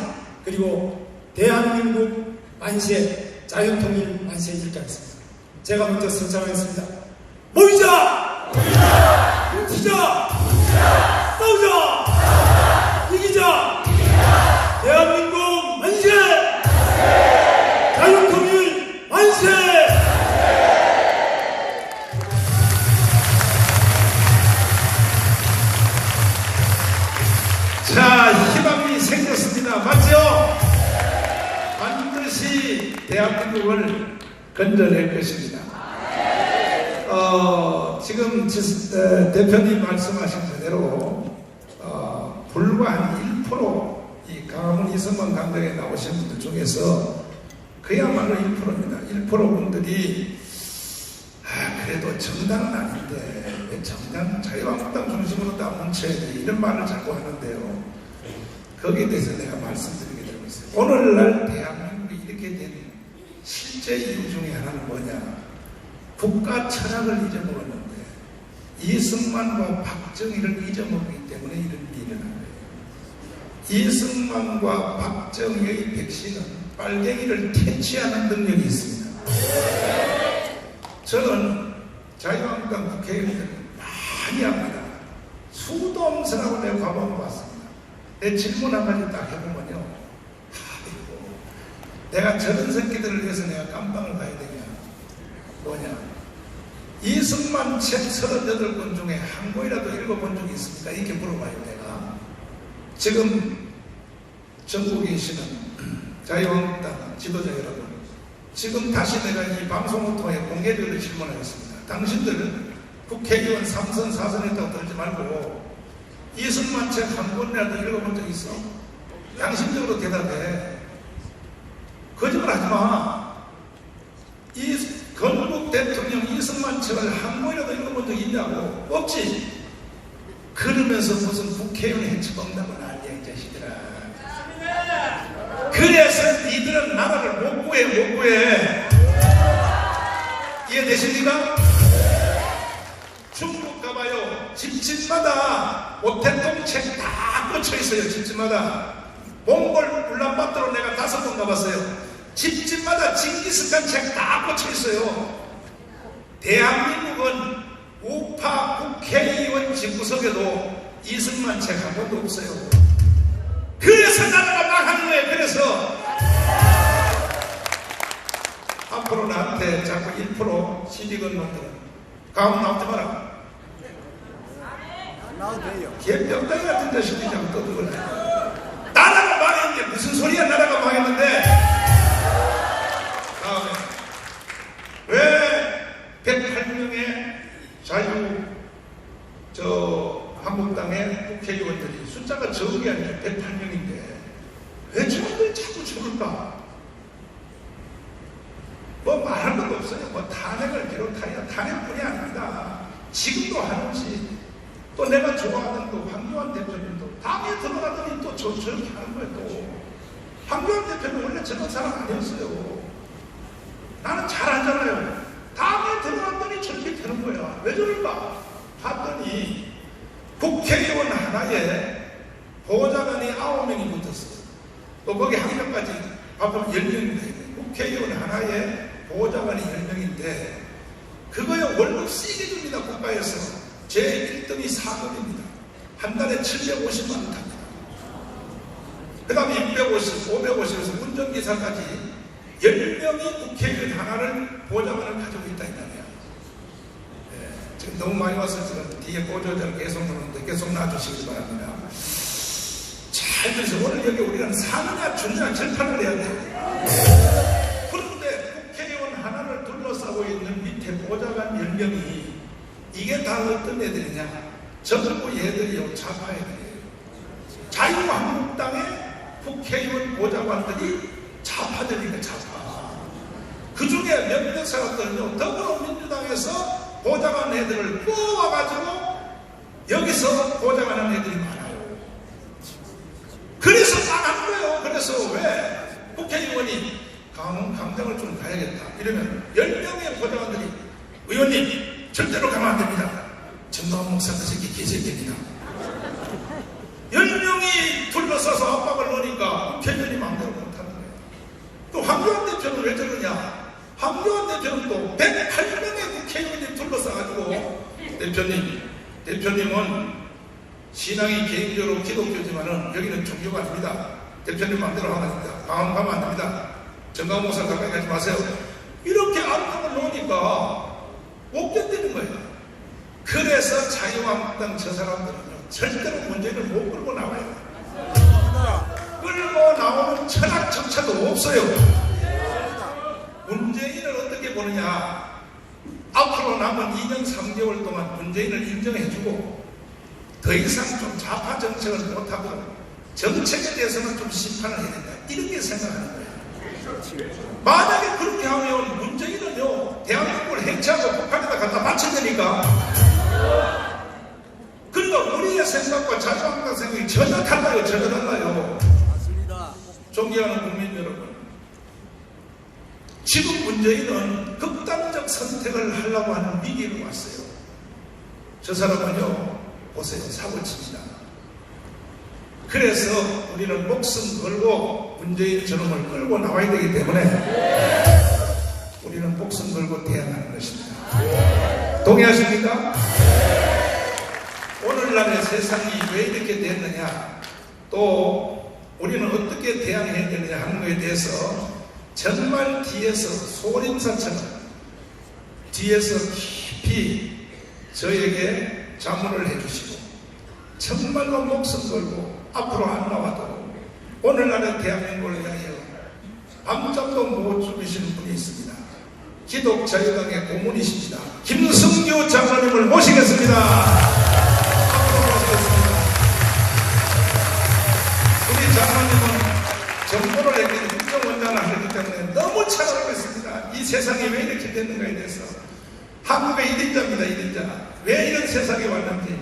그리고 대한민국 만세, 자유통일 만세 이렇게 하겠습니다. 제가 먼저 선창하겠습니다. 모이자! 뭉치자! 싸우자! 이기자! 대한민국 만세! 자유통일 만세! 자, 희망이 생겼습니다. 맞죠? 반드시 대한민국을 건져낼 것입니다. 지금 대표님 말씀하신 그대로 불과 한 1% 이 강화문 이승만 광장에 나오신 분들 중에서 그야말로 1%입니다. 1% 분들이 그래도 정당은 아닌데 왜 정당 자유한국당 중심으로 다 뭉쳐야지 이런 말을 자꾸 하는데요. 거기에 대해서 내가 말씀드리게 되고 있어요. 오늘날 대한민국이 이렇게 된 실제 이유 중에 하나는 뭐냐? 국가 철학을 잊어먹었는데 이승만과 박정희를 잊어먹기 때문에 이런 일이 일어난 거예요. 이승만과 박정희의 백신은 빨갱이를 퇴치하는 능력이 있습니다. 저는 자유한국당 국회의원들 많이 합니다. 수도 없으라고 내가 가보고 봤습니다. 내 질문 한 가지 딱 해보면요. 아이고, 내가 저런 새끼들을 위해서 내가 깜빵을 가야 되냐? 뭐냐? 이승만 책 38권 중에 한 권이라도 읽어본 적이 있습니까? 이렇게 물어봐요, 내가. 지금 전국에 계시는 자유한국당 지도자 여러분, 지금 다시 내가 이 방송을 통해 공개적으로 질문하겠습니다. 당신들은 국회의원 3선, 4선 했다고 들지 말고 이승만 책 한 권이라도 읽어본 적 있어? 양심적으로 대답해. 거짓말 하지 마. 이 건국 대통령 이승만 책을 한 권이라도 읽어본 적 있냐고? 없지. 그러면서 무슨 국회의원 해치범다고 난리야, 이 자식들아. 그래서 니들은 나라를 못 구해. 이해되십니까? 중국 가봐요. 집집마다 오태동 책 다 꽂혀있어요. 집집마다. 몽골 울란바토르로 내가 5번 가봤어요. 집집마다 징기스칸 책 다 꽂혀 있어요. 대한민국은 우파 국회의원 집구석에도 이승만 책 한 번도 없어요. 그래서 나라가 망하는 거예요. 그래서 앞으로 나한테 자꾸 1% 시직은 놈들은 가면 나오지 마라. 나도 돼요. 개병당 같은 자식이 자꾸 떠들고 나라가 망했는데 무슨 소리야. 나라가 망했는데. 다음에 왜 108명의 자유 한국당의 국회의원들이 숫자가 적은 게 아니라 108명인데 왜 저분들이 자꾸 죽을까? 뭐 말할 것도 없어요. 뭐 탄핵을 비롯하여 탄핵뿐이 아닙니다. 지금도 하는지 또 내가 좋아하는 또 황교안 대표님도 당에 들어가더니 또 저렇게 하는 거예요. 또 황교안 대표는 원래 저런 사람 아니었어요. 나는 잘하잖아요. 당에 들어갔더니 저렇게 되는 거야. 왜 저럴까? 봤더니 국회의원 하나에 보좌관이 9명이 붙었어요. 또 거기 한 명까지 앞으로 10명이 되겠네. 국회의원 하나에 보좌관이 10명인데 그거에 월급 세게 줍니다. 국가에서. 제 1등이 4급입니다. 한 달에 750만 원 탑니다. 그 다음에 650, 550에서 운전기사까지 10명이 국회의원 하나를 보좌관을 가지고 있다 이거예요. 지금 너무 많이 와서 지금 뒤에 보조자를 계속 나오는데 계속 놔주시기 바랍니다. 잘 들으세요. 오늘 여기 우리는 사느냐 주느냐 절판을 해야 돼요. 그런데 국회의원 하나를 둘러싸고 있는 밑에 보좌관 10명이 이게 다 어떤 애들이냐? 전부 얘들이요. 좌파 애들이에요. 자유한국당의 국회의원 보좌관들이 좌파들이니까 좌파. 그 중에 몇몇 사람들은요, 더불어민주당에서 보좌관 애들을 뽑아가지고 여기서 보좌관하는 애들이 많아요. 그래서 망하는 거예요. 그래서 왜 국회의원이 강당을 좀 가야겠다 이러면 10명의 보좌관들이 의원님 절대로 가면 안 됩니다. 정광훈 목사 그 새끼 개새끼입니다. 10명이 둘러싸서 압박을 넣으니까 국회의원이 마음대로 못하는 거예요. 또 황교안 대표는 왜 저러냐? 황교안 대표는 또 108명의 국회의원이 둘러싸가지고 대표님은 신앙이 개인적으로 기독교지만은 여기는 종교가 아닙니다. 대표님 마음대로 하면 안 됩니다. 방황 가면 안 됩니다. 정광훈 목사 가까이 가지 마세요. 이렇게 압박을 넣으니까 못 견디는 거예요. 그래서 자유한국당 저 사람들은요, 절대로 문재인을 못 끌고 나와요. 끌고 나오는 철학조차도 없어요. 문재인을 어떻게 보느냐? 앞으로 남은 2년 3개월 동안 문재인을 인정해주고 더 이상 좀 좌파 정책을 못하고 정책에 대해서는 좀 심판을 해야 된다. 이렇게 생각하는 거예요. 만약에 그렇게 하면 문재인은요, 대한민국을 해체하고 북한에다 갖다 바쳐야 되니까. 그러니까 우리의 생각과 자유한국당 생각이 전혀 달라요. 전혀 달라요. 맞습니다. 존경하는 국민 여러분, 지금 문재인은 극단적 선택을 하려고 하는 위기로 왔어요. 저 사람은요, 보세요. 사고칩니다. 그래서 우리는 목숨 걸고 문재인 저놈을 끌고 나와야 되기 때문에 우리는 목숨 걸고 대항하는 것입니다. 동의하십니까? 오늘날의 세상이 왜 이렇게 됐느냐, 또 우리는 어떻게 대항해야 되느냐 하는 것에 대해서 정말 뒤에서 소림사처럼 뒤에서 깊이 저에게 자문을 해주시고 정말로 목숨 걸고 앞으로 안 나와도 오늘날의 대한민국을 위하여 밤잠도 못 주무시는 분이 있습니다. 기독자유당의 고문이십니다. 김승규 장로님을 모시겠습니다. 우리 장로님은 정보를 내기는 국정원장을 하기 때문에 너무 잘 알고 있습니다. 이 세상이 왜 이렇게 됐는가에 대해서. 한국의 1인자입니다. 1인자. 왜 이런 세상에 왔는지.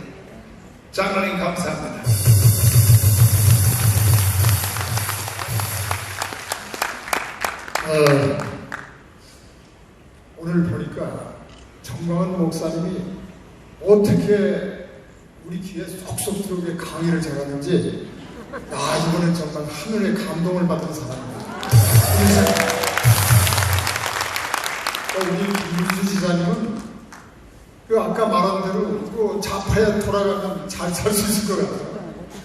장로님 감사합니다. 오늘 보니까 정광훈 목사님이 어떻게 우리 귀에 쏙쏙 들어오게 강의를 잘하는지 이번엔 정말 하늘의 감동을 받은 사람입니다. 우리 김문수 지사님은 아까 말한 대로 좌파에 돌아가면 잘 살 수 있을 것 같아요.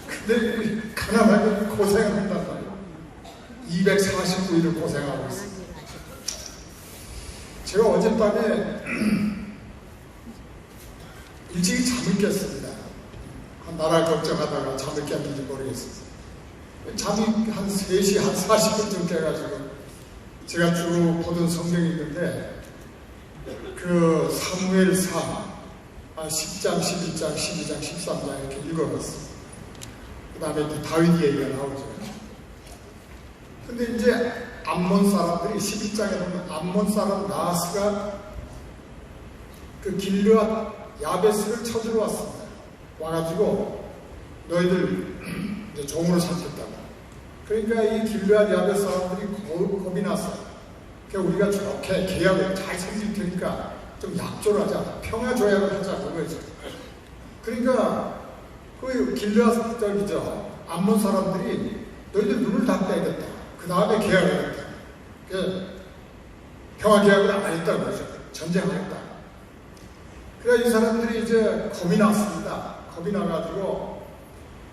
근데 가난하게 고생을 한단 말이에요. 249일을 고생하고 있습니다. 제가 어젯밤에 일찍 잠을 깼습니다. 나라 걱정하다가 잠을 깼는지 모르겠습니다. 잠이 한 3시, 한 40분쯤 깨가지고 제가 쭉 보던 성경이 있는데 사무엘상 10장, 11장, 12장, 13장 이렇게 읽어봤어요. 그 다음에 다윗 얘기가 나오죠. 근데 이제 암몬 사람들이 11장에 보면 암몬 사람 나하스가 길르앗 야베스를 쳐주러 왔습니다. 와가지고 너희들 이제 종으로 삼겠다고. 그러니까 이 길르앗 야베스 사람들이 겁이 났어요. 그러니까 우리가 저렇게 계약을 잘 생길 테니까 좀 약조를 하자, 평화 조약을 하자 그거죠. 그러니까 길르앗 암몬 사람들이 너희들 눈을 다 빼야겠다. 그 다음에 계약을 했다. 평화 계약을 안 했다 그러죠. 전쟁하겠다. 그래서 이 사람들이 이제 겁이 났습니다. 겁이 나가지고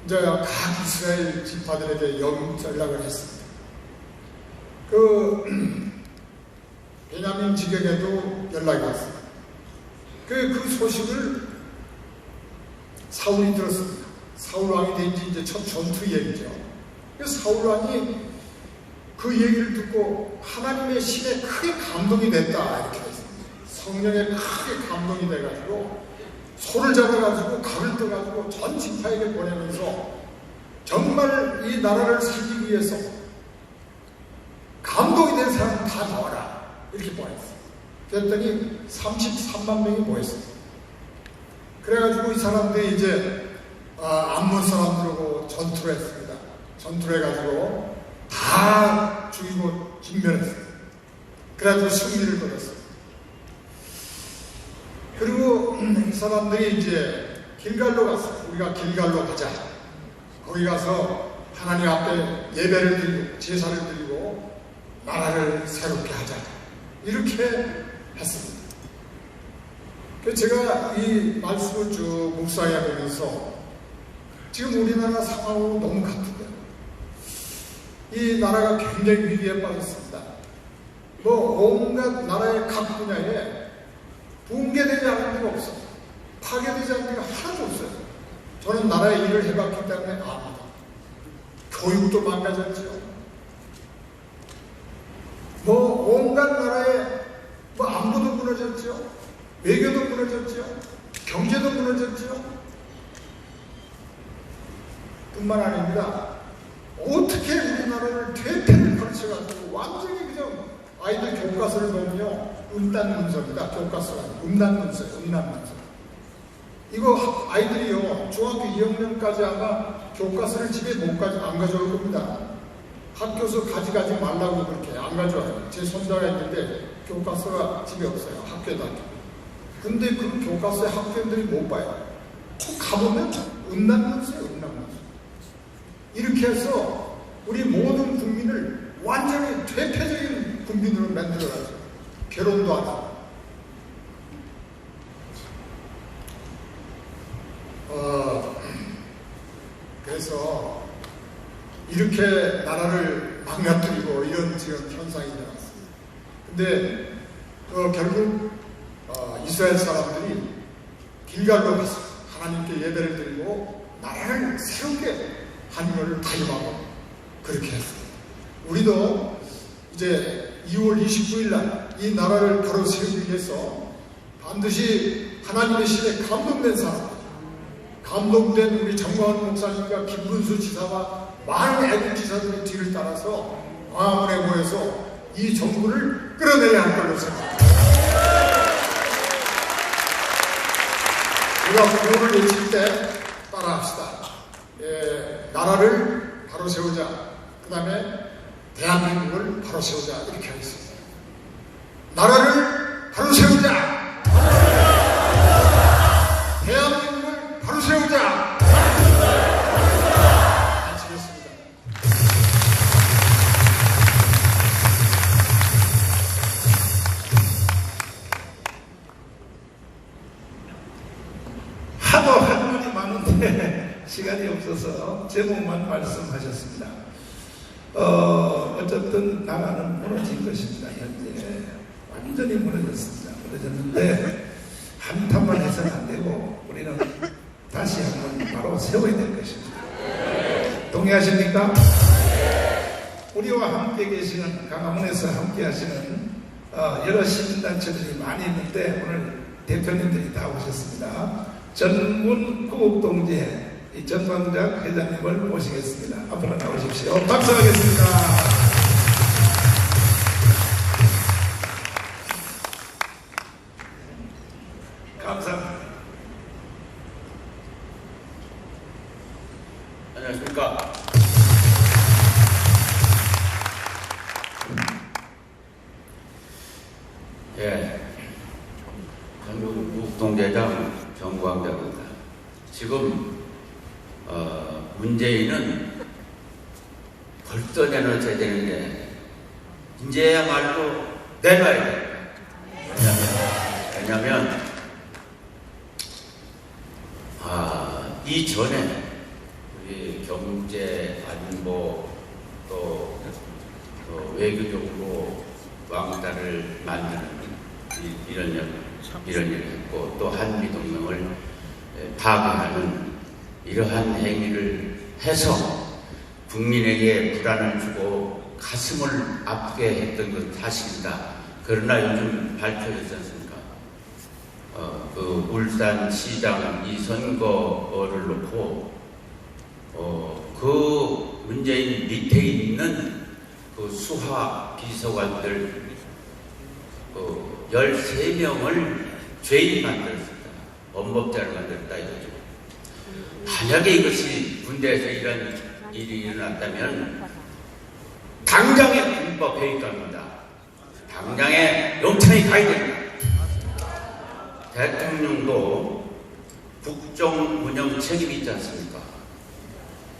이제 각 이스라엘 지파들에게 연락을 했습니다. 베냐민 지경에도 연락이 왔습니다. 그 소식을 사울이 들었습니다. 사울 왕이 된 지 이제 첫 전투 얘기죠. 사울 왕이 그 얘기를 듣고 하나님의 신에 크게 감동이 됐다 이렇게 했습니다. 성령에 크게 감동이 돼가지고 소를 잡아가지고 칼을 떠가지고 전 지파에게 보내면서 정말 이 나라를 살리기 위해서 감동이 된 사람 다 나와라 이렇게 보냈어요. 그랬더니 33만 명이 모였습니다. 그래가지고 이 사람들이 이제 암몬 사람들하고 전투를 했습니다. 전투를 해가지고 다 죽이고 진멸했어요. 그래가지고 승리를 거뒀어요. 그리고 이 사람들이 이제 길갈로 갔어요. 우리가 길갈로 가자. 거기 가서 하나님 앞에 예배를 드리고 제사를 드리고 나라를 새롭게 하자. 이렇게 했습니다. 그래서 제가 이 말씀을 쭉 묵상해 보면서 지금 우리나라 상황하고 너무 같은데요. 이 나라가 굉장히 위기에 빠졌습니다. 온갖 나라의 각 분야에 붕괴되지 않은 데가 없어요. 파괴되지 않은 데가 하나도 없어요. 저는 나라의 일을 해봤기 때문에 압니다. 교육도 망가졌죠. 온갖 나라의 안보도 무너졌죠. 외교도 무너졌죠. 경제도 무너졌죠. 뿐만 아닙니다. 어떻게 우리나라를 퇴폐를 걸쳐가지고 완전히 그냥 아이들 교과서를 보면요. 음란문서입니다. 교과서가 음란문서예요. 음란문서. 이거 아이들이요. 중학교 2학년까지 아마 교과서를 집에 안 가져올 겁니다. 학교에서 가져가지 말라고 그렇게 안 가져와요. 제 손자가 있는데 교과서가 집에 없어요. 학교에다. 근데 그 교과서에 학생들이 못 봐요. 꼭 가보면 음란문서예요. 음란문서. 이렇게 해서 우리 모든 국민을 완전히 퇴폐적인 국민으로 만들어가죠. 결혼도 안 하고. 그래서 이렇게 나라를 망가뜨리고 이런 지금 현상이 일어났습니다. 근데 결국 이스라엘 사람들이 길갈로 가서 하나님께 예배를 드리고 나라를 새롭게 하는 것을 다짐하고 그렇게 했습니다. 우리도 이제 2월 29일 날 이 나라를 바로 세우기 위해서 반드시 하나님의 신에 감동된 사람, 감동된 우리 정광훈 목사님과 김문수 지사와 많은 애국 지사들의 뒤를 따라서 광화문에 모여서 이 정부를 끌어내야 할 걸로 생각합니다. 우리가 구호를 외칠 때 따라합시다. 나라를 바로 세우자. 그 다음에 대한민국을 바로 세우자. 이렇게 하겠습니다. 나라를 바로 세우자. 대한민국을 바로 세우자. 마치겠습니다. 없어서 제목만 말씀하셨습니다. 어쨌든 나라는 무너진 것입니다. 현재 완전히 무너졌습니다. 무너졌는데 한탄만 해서는 안 되고 우리는 다시 한번 바로 세워야 될 것입니다. 동의하십니까? 우리와 함께 계시는 강화문에서 함께 하시는 여러 시민단체들이 많이 있는데 오늘 대표님들이 다 오셨습니다. 전문 구국동지회 전광작 회장님을 모시겠습니다. 앞으로 나오십시오. 박수하겠습니다. 감사합니다. 안녕하십니까. 예, 전국동대장 정광작입니다. 지금 문재인은 벌써 내놓아야 되는데 이제야말로 내놔야 돼요. 왜냐면 이전에 우리 경제, 안보, 또 외교적으로 왕따를 만드는 이런 일을 했고, 또 한미동맹을 파괴하는 이러한 행위를 해서 국민에게 불안을 주고 가슴을 아프게 했던 건 사실이다. 그러나 요즘 밝혀졌지 않습니까? 그 울산시장 이 선거를 놓고 그 문재인 밑에 있는 그 수하 비서관들 13명을 죄인 만들었습니다. 범법자를 만들었다 이거죠. 만약에 이것이 군대에서 이런 일이 일어났다면 당장에 군법 회의감입니다. 당장에 영창에 가야 됩니다. 대통령도 국정 운영 책임이 있지 않습니까?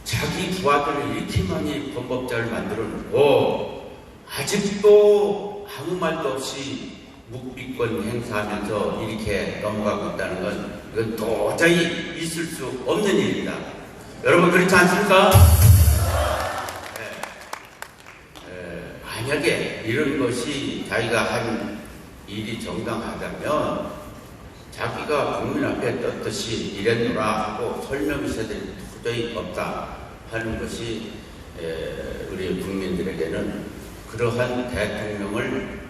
자기 부하들을 이렇게 많이 범법자를 만들어 놓고 아직도 아무 말도 없이 묵비권 행사하면서 이렇게 넘어가고 있다는 건 이건 도저히 있을 수 없는 일입니다. 여러분 그렇지 않습니까? 만약에 이런 것이 자기가 한 일이 정당하다면 자기가 국민 앞에 떳떳이 이랬노라 하고 설명이 있어야 될 도저히 없다 하는 것이 우리 국민들에게는 그러한 대통령을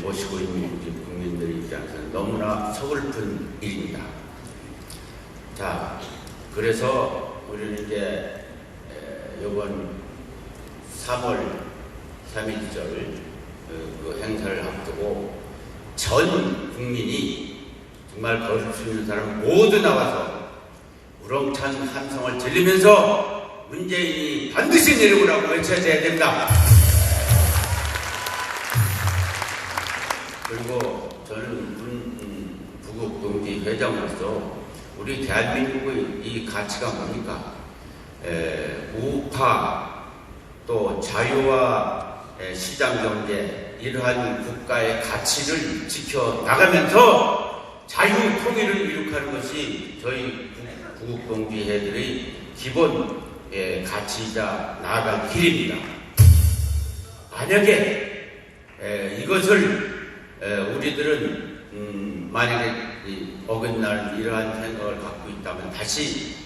모시고 있는 우리 국민들 입장에서는 너무나 서글픈 일입니다. 자, 그래서 우리는 이제 이번 3월 3.1절 그 행사를 앞두고 전 국민이 정말 걸을 수 있는 사람 모두 나와서 우렁찬 함성을 들리면서 문재인이 반드시 내려오라고 외쳐야 됩니다. 그리고 저는 부국동지 회장으로서 우리 대한민국의 이 가치가 뭡니까? 우파 또 자유와 시장경제 이러한 국가의 가치를 지켜나가면서 자유통일을 이룩하는 것이 저희 부국동지회들의 기본 가치이자 나아갈 길입니다. 만약에 이것을 우리들은 만약에 어긋날 이러한 생각을 갖고 있다면 다시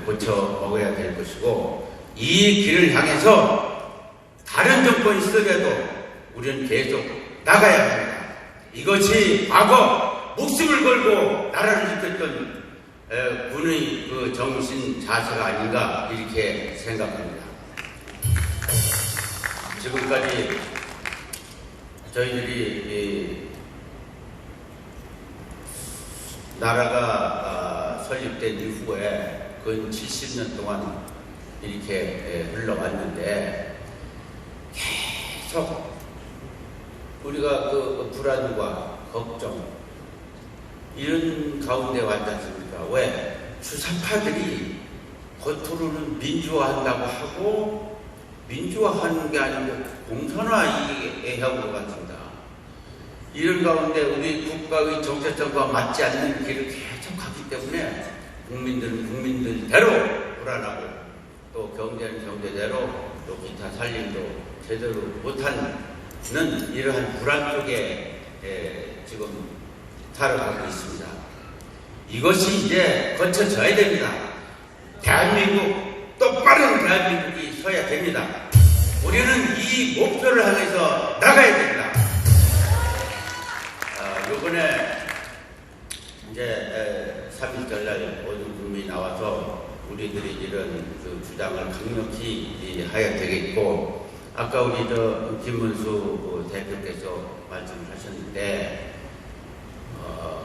고쳐 먹어야 될 것이고, 이 길을 향해서 다른 정권이 있어도 우리는 계속 나가야 합니다. 이것이 과거 목숨을 걸고 나라를 지켰던 군의 그 정신 자세가 아닌가 이렇게 생각합니다. 지금까지 저희들이 나라가 설립된 이후에 근 70년 동안 이렇게 흘러왔는데 계속 우리가 그 불안과 걱정 이런 가운데 왔지 않습니까? 왜? 주사파들이 겉으로는 민주화한다고 하고 민주화하는 게 아니고 공산화해온 것 같습니다. 이런 가운데 우리 국가의 정체성과 맞지 않는 길을 계속 가기 때문에 국민들은 국민들대로 불안하고 또 경제는 경제대로 또 기타 살림도 제대로 못하는 이러한 불안 속에 지금 살아가고 있습니다. 이것이 이제 거쳐져야 됩니다. 대한민국, 똑바른 대한민국이 서야 됩니다. 우리는 이 목표를 향해서 나가야 됩니다. 요번에 이제 3.1절날 모든 국민이 나와서 우리들이 이런 그 주장을 강력히 해야 되겠고, 아까 우리 김문수 대표께서 말씀하셨는데,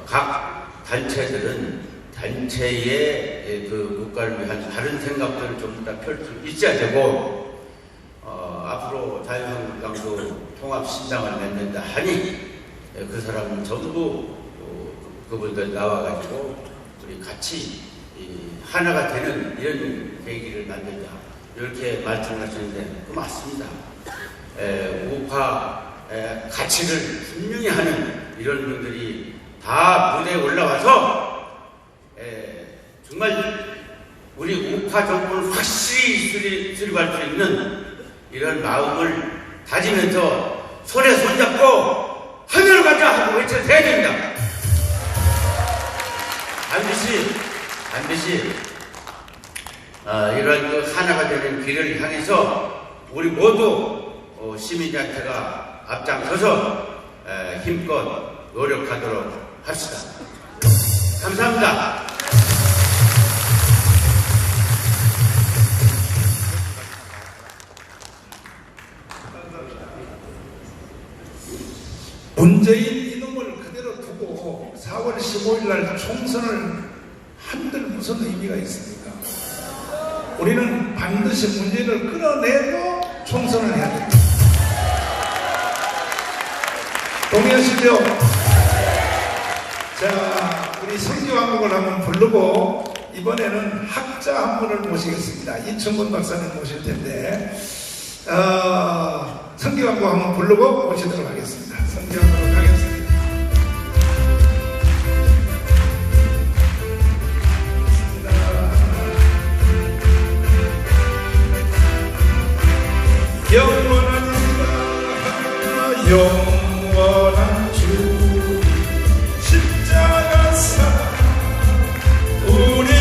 각 단체들은 단체의 그 국가를 위한 다른 생각들을 좀 더 펼 수 있어야 되고, 앞으로 자유한국당도 통합신당을 맺는다 하니 그 사람은 전부 그분들 나와가지고 우리 같이 하나가 되는 이런 계기를 만들자 이렇게 말씀하셨는데 그 맞습니다. 우파 가치를 분명히 하는 이런 분들이 다 무대에 올라와서 정말 우리 우파 정권을 확실히 수립할 수 있는 이런 마음을 다지면서 손에 손잡고 하늘을 가자 하고 외쳐야 됩니다. 반드시 이런 그 하나가 되는 길을 향해서 우리 모두 시민단체가 앞장서서 힘껏 노력하도록 합시다. 감사합니다. 문재인 이놈을 그대로 두고 4월 15일 날 총선을 한들 무슨 의미가 있습니까? 우리는 반드시 문재인을 끌어내고 총선을 해야 됩니다. 동의하시죠? 자, 우리 성지왕국을 한번 부르고 이번에는 학자 한 분을 모시겠습니다. 이충근 박사님 모실 텐데 성지왕국 한번 부르고 모시도록 하겠습니다. 성지왕국으로 가겠습니다. 영원한 나 영원한 주 십자가사 우리를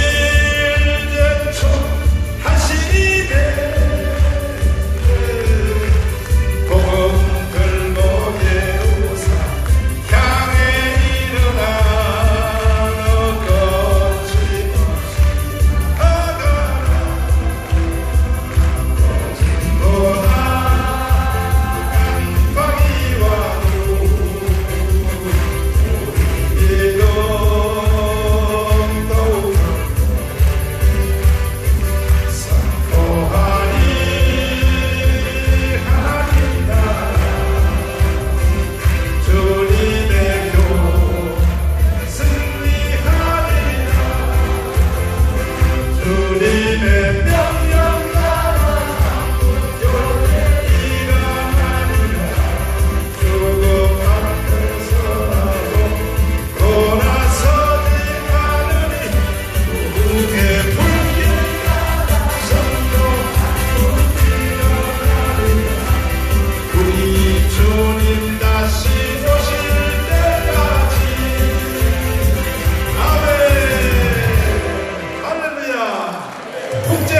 대초하시네 복음 들고 예우사 향해 일어나 너 거침없이 나가라 거짓보다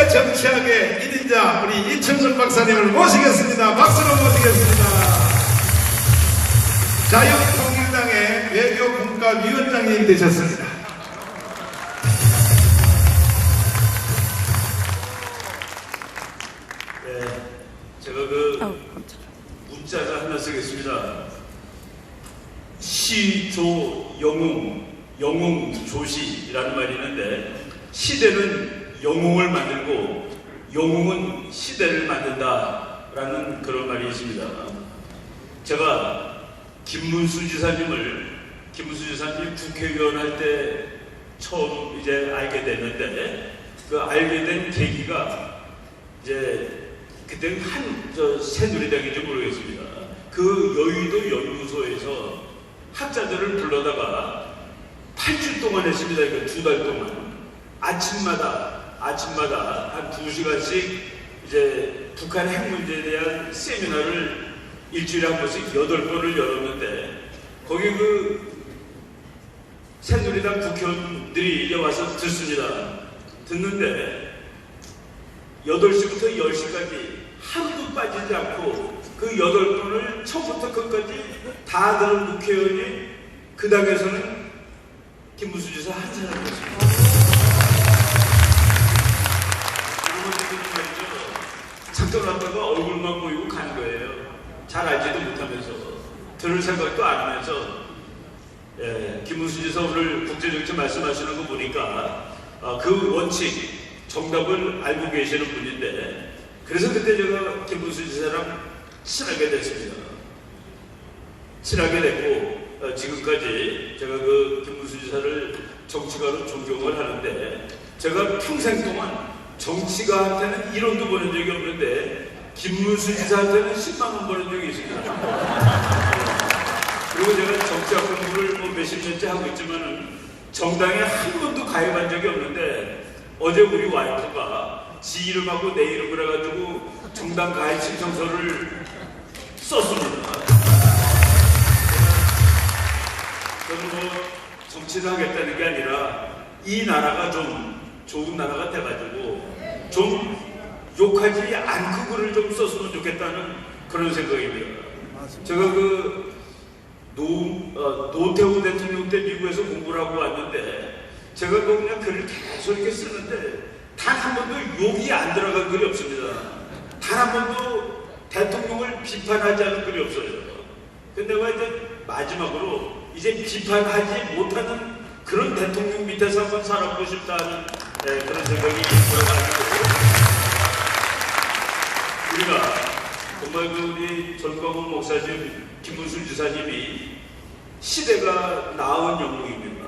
정치학의 1인자 우리 이충근 박사님을 모시겠습니다. 박수로 모시겠습니다. 자유통일당의 외교분과위원장님 되셨습니다. 네, 제가 그 문자를 하나 쓰겠습니다. 영웅조시라는 말이 있는데 시대는 영웅을 만들고 영웅은 시대를 만든다라는 그런 말이 있습니다. 제가 김문수 지사님이 국회의원 할 때 처음 이제 알게 됐는데 그 알게 된 계기가 이제 그때는 새누리당인지 모르겠습니다. 그 여의도 연구소에서 학자들을 불러다가 8주 동안 했습니다. 이거 2달 동안 아침마다 아침마다 한 2시간씩 이제 북한 핵 문제에 대한 세미나를 일주일에 한 번씩 8번을 열었는데 거기 그 새누리당 국회의원들이 이제 와서 듣습니다. 듣는데 8시부터 10시까지 하루도 빠지지 않고 그 8번을 처음부터 끝까지 다 들은 국회의원이 그 당에서는 김문수 지사 한 사람이었습니다. 잠깐 왔다가 얼굴만 보이고 가는 거예요. 잘 알지도 못하면서 들을 생각도 안 하면서 김문수 지사 오늘 국제정치 말씀하시는 거 보니까 그 원칙 정답을 알고 계시는 분인데 그래서 그때 제가 김문수 지사랑 친하게 됐습니다. 친하게 됐고 지금까지 제가 그 김문수 지사를 정치가로 존경을 하는데 제가 평생 동안 정치가한테는 1원도 버는 적이 없는데 김문수 지사한테는 10만 원 버는 적이 있습니다. 그리고 제가 정치학 공부를 뭐 몇십 년째 하고 있지만은 정당에 한 번도 가입한 적이 없는데 어제 우리 와이프가 지 이름하고 내 이름을 해가지고 정당 가입 신청서를 썼습니다. 저는 뭐 정치를 하겠다는 게 아니라 이 나라가 좀 좋은 나라가 돼가지고 좀 욕하지 않고 글을 좀 썼으면 좋겠다는 그런 생각입니다. 제가 그 노태우 대통령 때 미국에서 공부를 하고 왔는데 제가 그 그냥 글을 계속 이렇게 쓰는데 단 한 번도 욕이 안 들어간 글이 없습니다. 단 한 번도 대통령을 비판하지 않은 글이 없어요. 근데 내가 이제 마지막으로 이제 비판하지 못하는 그런 대통령 밑에서 한번 살아보고 싶다는 그런 생각이 들어가지고 우리가 정말 그 우리 전광훈 목사님, 김문수 지사님이 시대가 낳은 영웅입니다.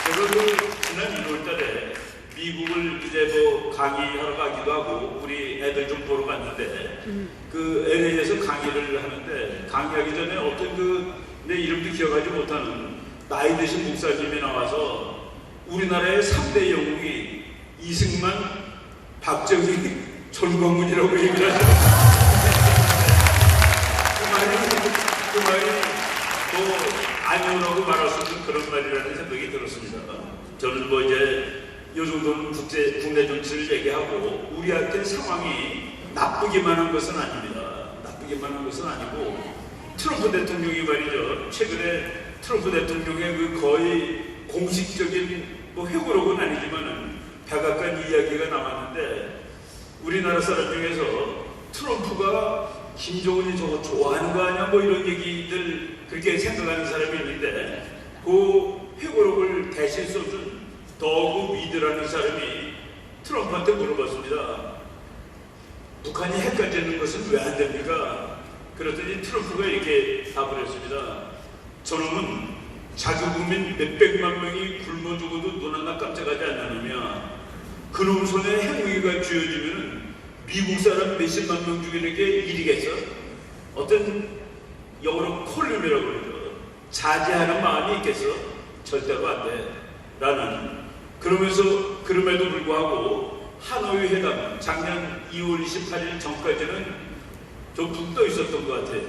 제가 그 지난 1월달에 미국을 이제 뭐 강의하러 가기도 하고 우리 애들 좀 보러 갔는데 그 LA에서 강의를 하는데 강의하기 전에 어떤 그 내 이름도 기억하지 못하는 나이 드신 목사님이 나와서 우리나라의 3대 영웅이 이승만, 박정희, 전광훈이라고 얘기를 하죠. 그 말이 뭐 아니오라고 말할 수 없는 그런 말이라는 생각이 들었습니다. 저는 뭐 이제 이 정도는 국내 정치를 얘기하고 우리한테 상황이 나쁘기만 한 것은 아닙니다. 나쁘기만 한 것은 아니고 트럼프 대통령이 말이죠. 최근에 트럼프 대통령의 그 거의 공식적인 뭐 회고록은 아니지만은 백악관 이야기가 나왔는데 우리나라 사람 중에서 트럼프가 김정은이 저거 좋아하는 거 아니야? 뭐 이런 얘기들 그렇게 생각하는 사람이 있는데 그 회고록을 대신 써준 더그 위드라는 사람이 트럼프한테 물어봤습니다. 북한이 핵 가지는 것은 왜 안 됩니까? 그랬더니 트럼프가 이렇게 답을 했습니다. 저놈은 자기 국민 몇백만 명이 굶어 죽어도 눈 하나 깜짝하지 않느냐. 그놈 손에 핵무기가 쥐어지면 미국 사람 몇십만 명 죽이는 게 일이겠어? 어떤 영어로 콜룸이라고 그러죠. 자제하는 마음이 있겠어? 절대로 안 돼. 라는 그러면서 그럼에도 불구하고 하노이 회담 작년 2월 28일 전까지는 좀 붕 떠 있었던 것 같아요.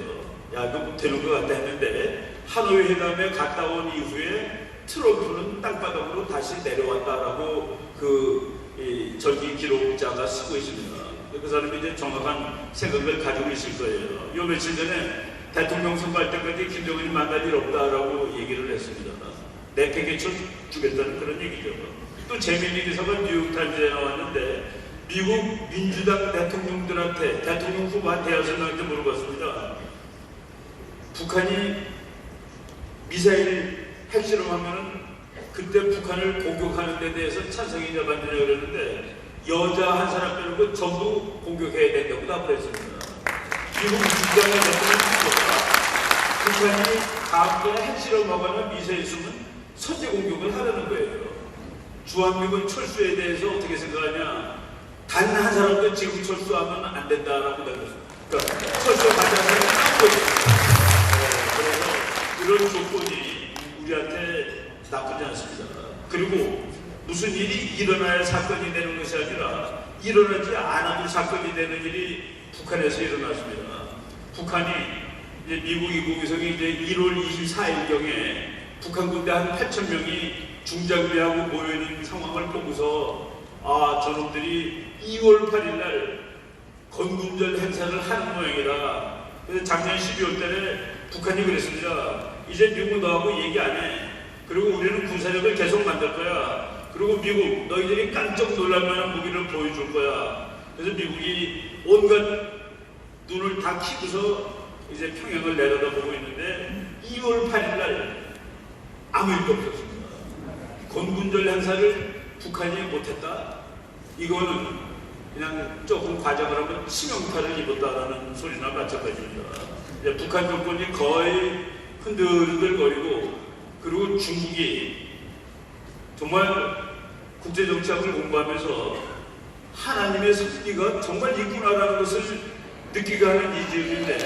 야, 이거 되는 것 같다 했는데 하노이 회담에 갔다 온 이후에 트럼프는 땅바닥으로 다시 내려왔다라고 그 전기 기록자가 쓰고 있습니다. 그 사람이 이제 정확한 생각을 가지고 있을 거예요. 요 며칠 전에 대통령 선거할 때까지 김정은이 만날 일 없다라고 얘기를 했습니다. 내팽개쳐 주겠다는 그런 얘기죠. 또 재미있는 기사가 뉴욕타임즈에 나왔는데 미국 민주당 대통령들한테 대통령 후보한 대여섯 명한테 물어봤습니다. 북한이 미사일 핵실험하면은 그때 북한을 공격하는 데 대해서 찬성이냐 반대냐 그랬는데 여자 한 사람 빼놓고 전부 공격해야 된다고 답을 했습니다. 미국 민주당의 대통령 후보가 북한이 다음번에 핵실험하거나 미사일 쏘면 선제 공격을 하려는 거예요. 주한미군 철수에 대해서 어떻게 생각하냐? 단 한 사람도 지금 철수하면 안 된다라고 생각했습니다. 그러니까 철수하지 않으면 안 거죠. 그래서 이런 조건이 우리한테 나쁘지 않습니다. 그리고 무슨 일이 일어나야 사건이 되는 것이 아니라 일어나지 않아도 사건이 되는 일이 북한에서 일어났습니다. 북한이 이제 미국 이국위성이 이제 1월 24일경에 북한 군대 한 8,000명이 중장비하고 모여있는 상황을 보고서 아, 저놈들이 2월 8일날 건군절 행사를 하는 모양이다. 그래서 작년 12월 달에 북한이 그랬습니다. 이제 미국 너하고 얘기 안 해. 그리고 우리는 군사력을 계속 만들 거야. 그리고 미국 너희들이 깜짝 놀랄 만한 무기를 보여줄 거야. 그래서 미국이 온갖 눈을 다 키고서 이제 평양을 내려다보고 있는데 2월 8일날 아무 일도 없었습니다. 건군절 행사를 북한이 못했다? 이거는 그냥 조금 과장을 하면 치명타를 입었다라는 소리나 마찬가지입니다. 북한 정권이 거의 흔들흔들거리고 그리고 중국이 정말 국제정치학을 공부하면서 하나님의 섭리가 정말 있구나라는 것을 느끼게 하는 이 지역인데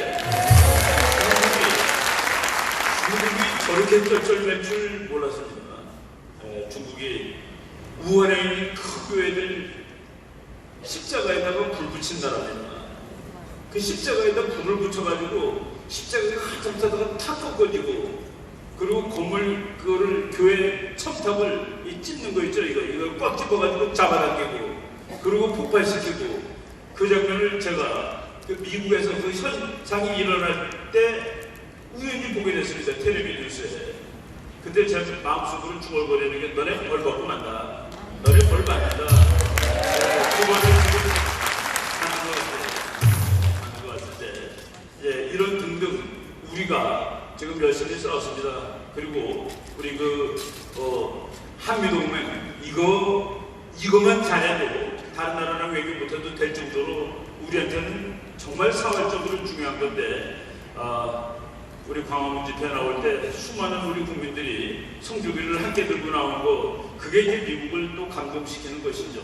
중국이 저렇게 쩔쩔맬 줄 몰랐습니다. 중국이 우한에 있는 큰 교회들 십자가에다가 불 붙인 나라입니다. 그 십자가에다 불을 붙여가지고 십자가가 한참 타다가 탁 꺾어지고 그리고 건물 그거를 교회 첨탑을 찝는 거 있죠. 이거 꽉 집어가지고 잡아당기고 그리고 폭발시키고 그 장면을 제가 그 미국에서 그 현상이 일어날 때 우연히 보게 됐습니다. 텔레비전 뉴스에. 그때 제 마음속으로 중얼거리는 게 너네 벌 받고 만다. 너네 벌 받는다. 그거를 지금 하는 것 같은데 이런 등등 우리가 지금 열심히 싸웠습니다. 그리고 우리 한미동맹 이거만 잘해도 다른 나라랑 외교 못해도 될 정도로 우리한테는 정말 사활적으로 중요한 건데 우리 광화문 집회 나올 때 수많은 우리 국민들이 성조기를 함께 들고 나온 거 그게 이제 미국을 또 감동시키는 것이죠.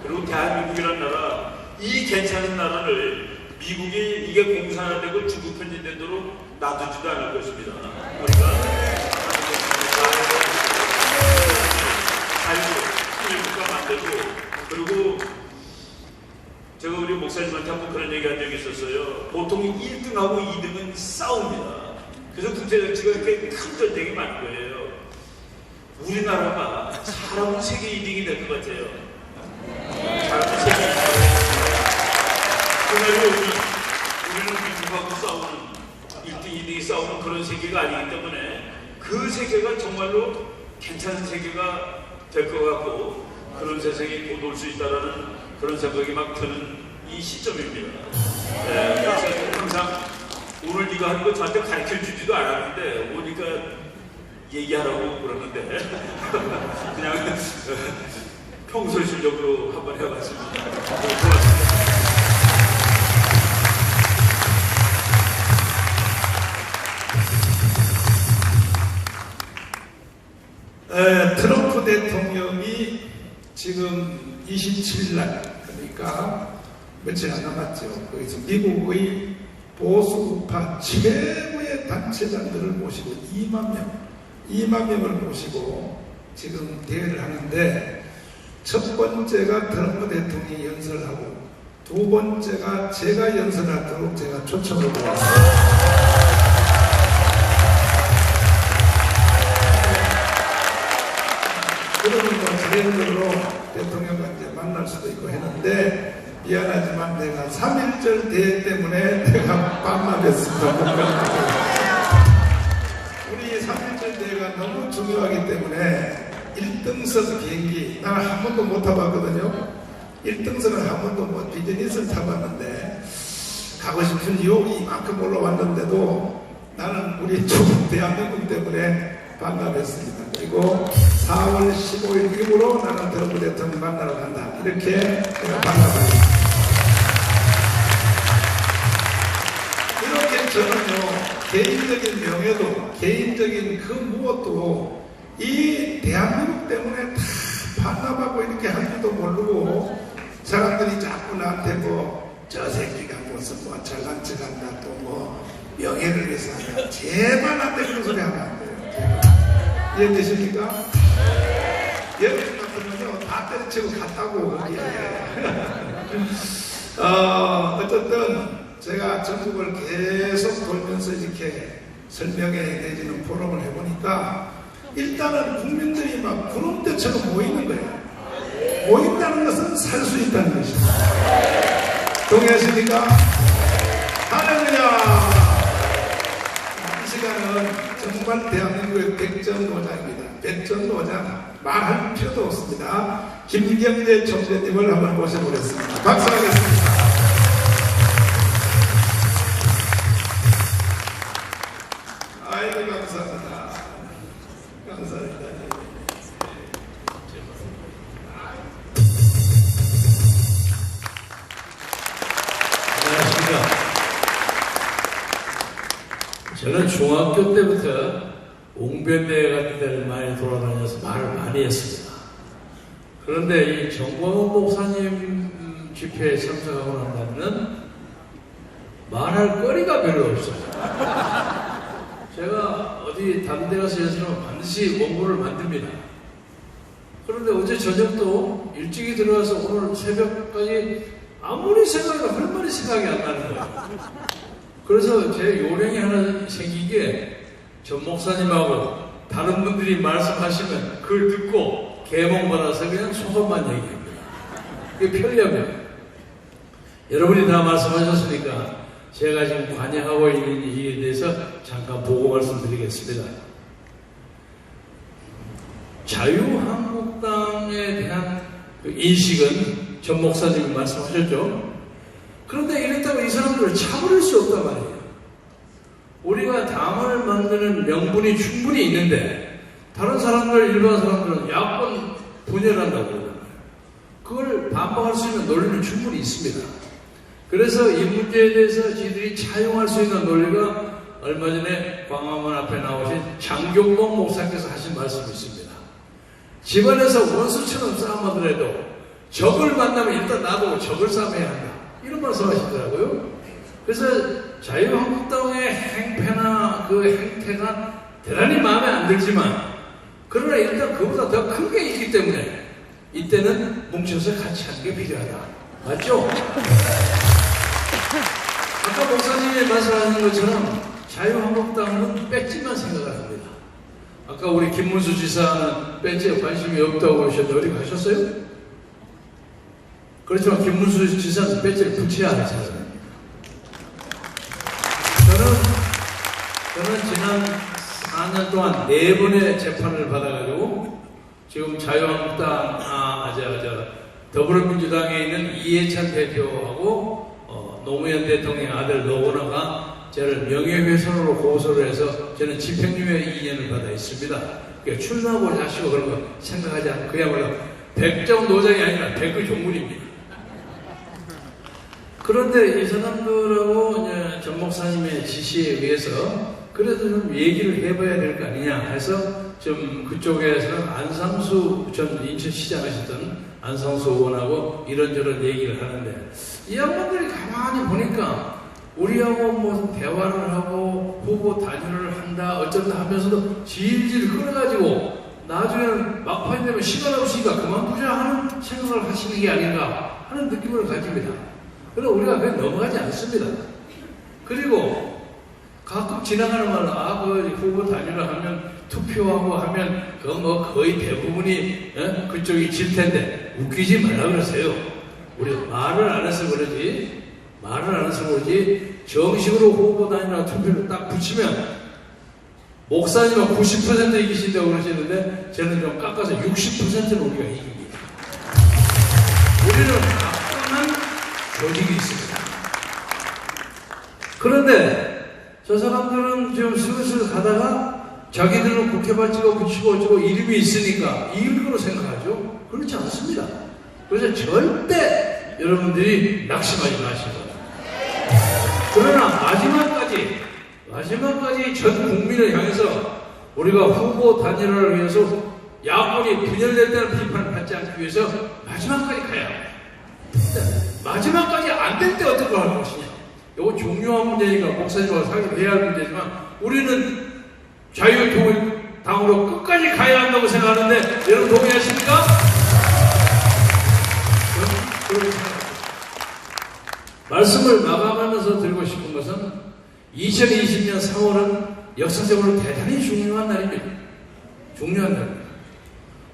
그리고 대한민국이라는 나라 이 괜찮은 나라를 미국이 이게 공산화되고 중국 편입되도록 놔두지도 않을 것입니다. 우리가 자유국가 만들고 그리고 제가 우리 목사님한테 한번 그런 얘기 한 적이 있었어요. 보통 1등하고 2등은 싸웁니다. 그래서 국제정치가 이렇게 큰 전쟁이 많은 거예요. 우리나라가 잘하면 세계 2등이 될 것 같아요. 잘하면 세계 2등이 그날이 오면 우리는 미국하고 싸우는 1등, 2등이 싸우는 그런 세계가 아니기 때문에 그 세계가 정말로 괜찮은 세계가 될 것 같고 그런 세상이 곧 올 수 있다라는 그런 생각이 막 드는 이 시점입니다. 그래서 항상 오늘 네가 하는 거 저한테 가르쳐주지도 않았는데 오니까 얘기하라고 그러는데 그냥 평소 실력으로 한번 해봤습니다. 고맙습니다. 트럼프 대통령이 지금 27일 그러니까 며칠 안 남았죠. 거기서 미국의 보수파 최고의 단체장들을 모시고 2만 명을 모시고 지금 대회를 하는데 첫 번째가 트럼프 대통령이 연설하고 두 번째가 제가 연설하도록 제가 초청을 드렸습니다. 그러면 뭐 자연적으로 대통령과 이제 만날 수도 있고 했는데 미안하지만 내가 3.1절 대회 때문에 내가 반납했습니다. 우리 3.1절 대회가 너무 중요하기 때문에 1등석 비행기 나는 한 번도 못 타봤거든요. 1등석은 한 번도 못 비즈니스를 타봤는데 가고 싶은 유혹이 이만큼 올라왔는데도 나는 우리 조국 대한민국 때문에 반납했습니다. 그리고 4월 15일 이후로 나는 트럼프 대통령 만나러 간다. 이렇게 제가 반납합니다. 이렇게 저는요, 개인적인 명예도, 개인적인 그 무엇도 이 대한민국 때문에 다 반납하고 이렇게 하는지도 모르고 사람들이 자꾸 나한테 저 새끼가 무슨 잘난 척 한다, 또 명예를 위해서 한다. 제발 나한테 그런 소리 하면 안 돼요. 제발. 이해되십니까? 여러분 같으면요 다 때려치고 갔다고. 어쨌든 제가 전국을 계속 돌면서 이렇게 설명회 내지는 포럼을 해보니까 일단은 국민들이 막 구름대처럼 모이는 거예요. 모인다는 것은 살 수 있다는 것입니다. 동의하십니까? 할렐루야! 이 시간은 정말 대한민국의 백전노장입니다. 백전노장 말할 필요도 없습니다. 김경재 총재님을 한번 모셔보겠습니다. 박수하겠습니다. 아이고 감사합니다. 감사합니다. 안녕하십니까. 저는 중학교 때부터 웅변대회 같은 데를 많이 돌아다녀서 말을 많이 했습니다. 그런데 이 정광훈 목사님 집회에 참석하고 난 다음에는 말할 거리가 별로 없어요. 제가 어디 다른 데 가서 연습하면 반드시 원고를 만듭니다. 그런데 어제 저녁도 일찍이 들어가서 오늘 새벽까지 아무리 생각해도 할 말이 생각이 안 나는 거예요. 그래서 제 요령이 하나 생긴 게 전 목사님하고 다른 분들이 말씀하시면 그걸 듣고 계몽받아서 그냥 소설만 얘기합니다. 그게 편리하면 여러분이 다 말씀하셨으니까 제가 지금 관여하고 있는 일에 대해서 잠깐 보고 말씀드리겠습니다. 자유한국당에 대한 인식은 전 목사님이 말씀하셨죠. 그런데 이랬다고 이 사람들을 차버릴 수 없단 말이에요. 우리가 당을 만드는 명분이 충분히 있는데 다른 사람들, 일반 사람들은 야권 분열한다고 그러잖아요. 그걸 반박할 수 있는 논리는 충분히 있습니다. 그래서 이 문제에 대해서 저희들이 차용할 수 있는 논리가 얼마 전에 광화문 앞에 나오신 장경동 목사께서 하신 말씀이 있습니다. 집안에서 원수처럼 싸움하더라도 적을 만나면 일단 나도 적을 싸움해야 한다. 이런 말씀 하시더라고요. 그래서 자유한국당의 행패나 그 행태가 대단히 마음에 안 들지만 그러나 일단 그보다 더 큰 게 있기 때문에 이때는 뭉쳐서 같이 하는 게 필요하다. 맞죠? 아까 목사님이 말씀하신 것처럼 자유한국당은 배지만 생각을 합니다. 아까 우리 김문수 지사는 배지에 관심이 없다고 하셨는데 어디 가셨어요? 그렇지만 김문수 지사는 배지를 붙여야 하잖아요. 저는 지난 4년 동안 4번의 재판을 받아가지고 지금 자유한국당, 더불어민주당에 있는 이해찬 대표하고 노무현 대통령의 아들 노건화가 저를 명예훼손으로 고소를 해서 저는 집행유예 2년을 받아 있습니다. 그러니까 출마하고 자시고 그런 거 생각하지 않고 그야말로 백정 노장이 아니라 백의 종물입니다. 그런데 이 사람들하고 전 목사님의 지시에 의해서 그래도 좀 얘기를 해봐야 될 거 아니냐 해서 좀 그쪽에서는 안상수 전 인천시장 하셨던 안상수 의원하고 이런저런 얘기를 하는데 이 양반들이 가만히 보니까 우리하고 뭐 대화를 하고 후보 단일을 한다 어쩐다 하면서도 질질 끌어가지고 나중에는 막판이 되면 시간 없으니까 그만두자 하는 생각을 하시는 게 아닌가 하는 느낌을 가집니다. 그러나 우리가 그냥 넘어가지 않습니다. 그리고 가끔 지나가는 말로 그 후보 단일화 하면 투표하고 하면 그 뭐 거의 대부분이 그쪽이 질 텐데 웃기지 말라 그러세요. 우리 말을 안 해서 그러지 정식으로 후보 단일화 투표를 딱 붙이면 목사님은 90% 이기신다고 그러시는데 저는 좀 깎아서 60%는 우리가 이깁니다. 우리는 강한 조직이 있습니다. 그런데 저 사람들은 지금 슬슬 가다가 자기들은 국회발찌가 붙이고 어쩌고 이름이 있으니까 이길 거로 생각하죠. 그렇지 않습니다. 그래서 절대 여러분들이 낙심하지 마시고 그러나 마지막까지 전 국민을 향해서 우리가 후보 단일화를 위해서 야권이 분열될 때는 비판을 받지 않기 위해서 마지막까지 가야 합니다. 마지막까지 안 될 때 어떤 걸 할 것이냐. 이거 중요한 문제니까 목사님과 상의해야 할 문제지만 우리는 당으로 끝까지 가야 한다고 생각하는데 여러분 동의하십니까? 그렇게 생각합니다. 말씀을 마감하면서 드리고 싶은 것은 2020년 4월은 역사적으로 대단히 중요한 날입니다. 중요한 날입니다.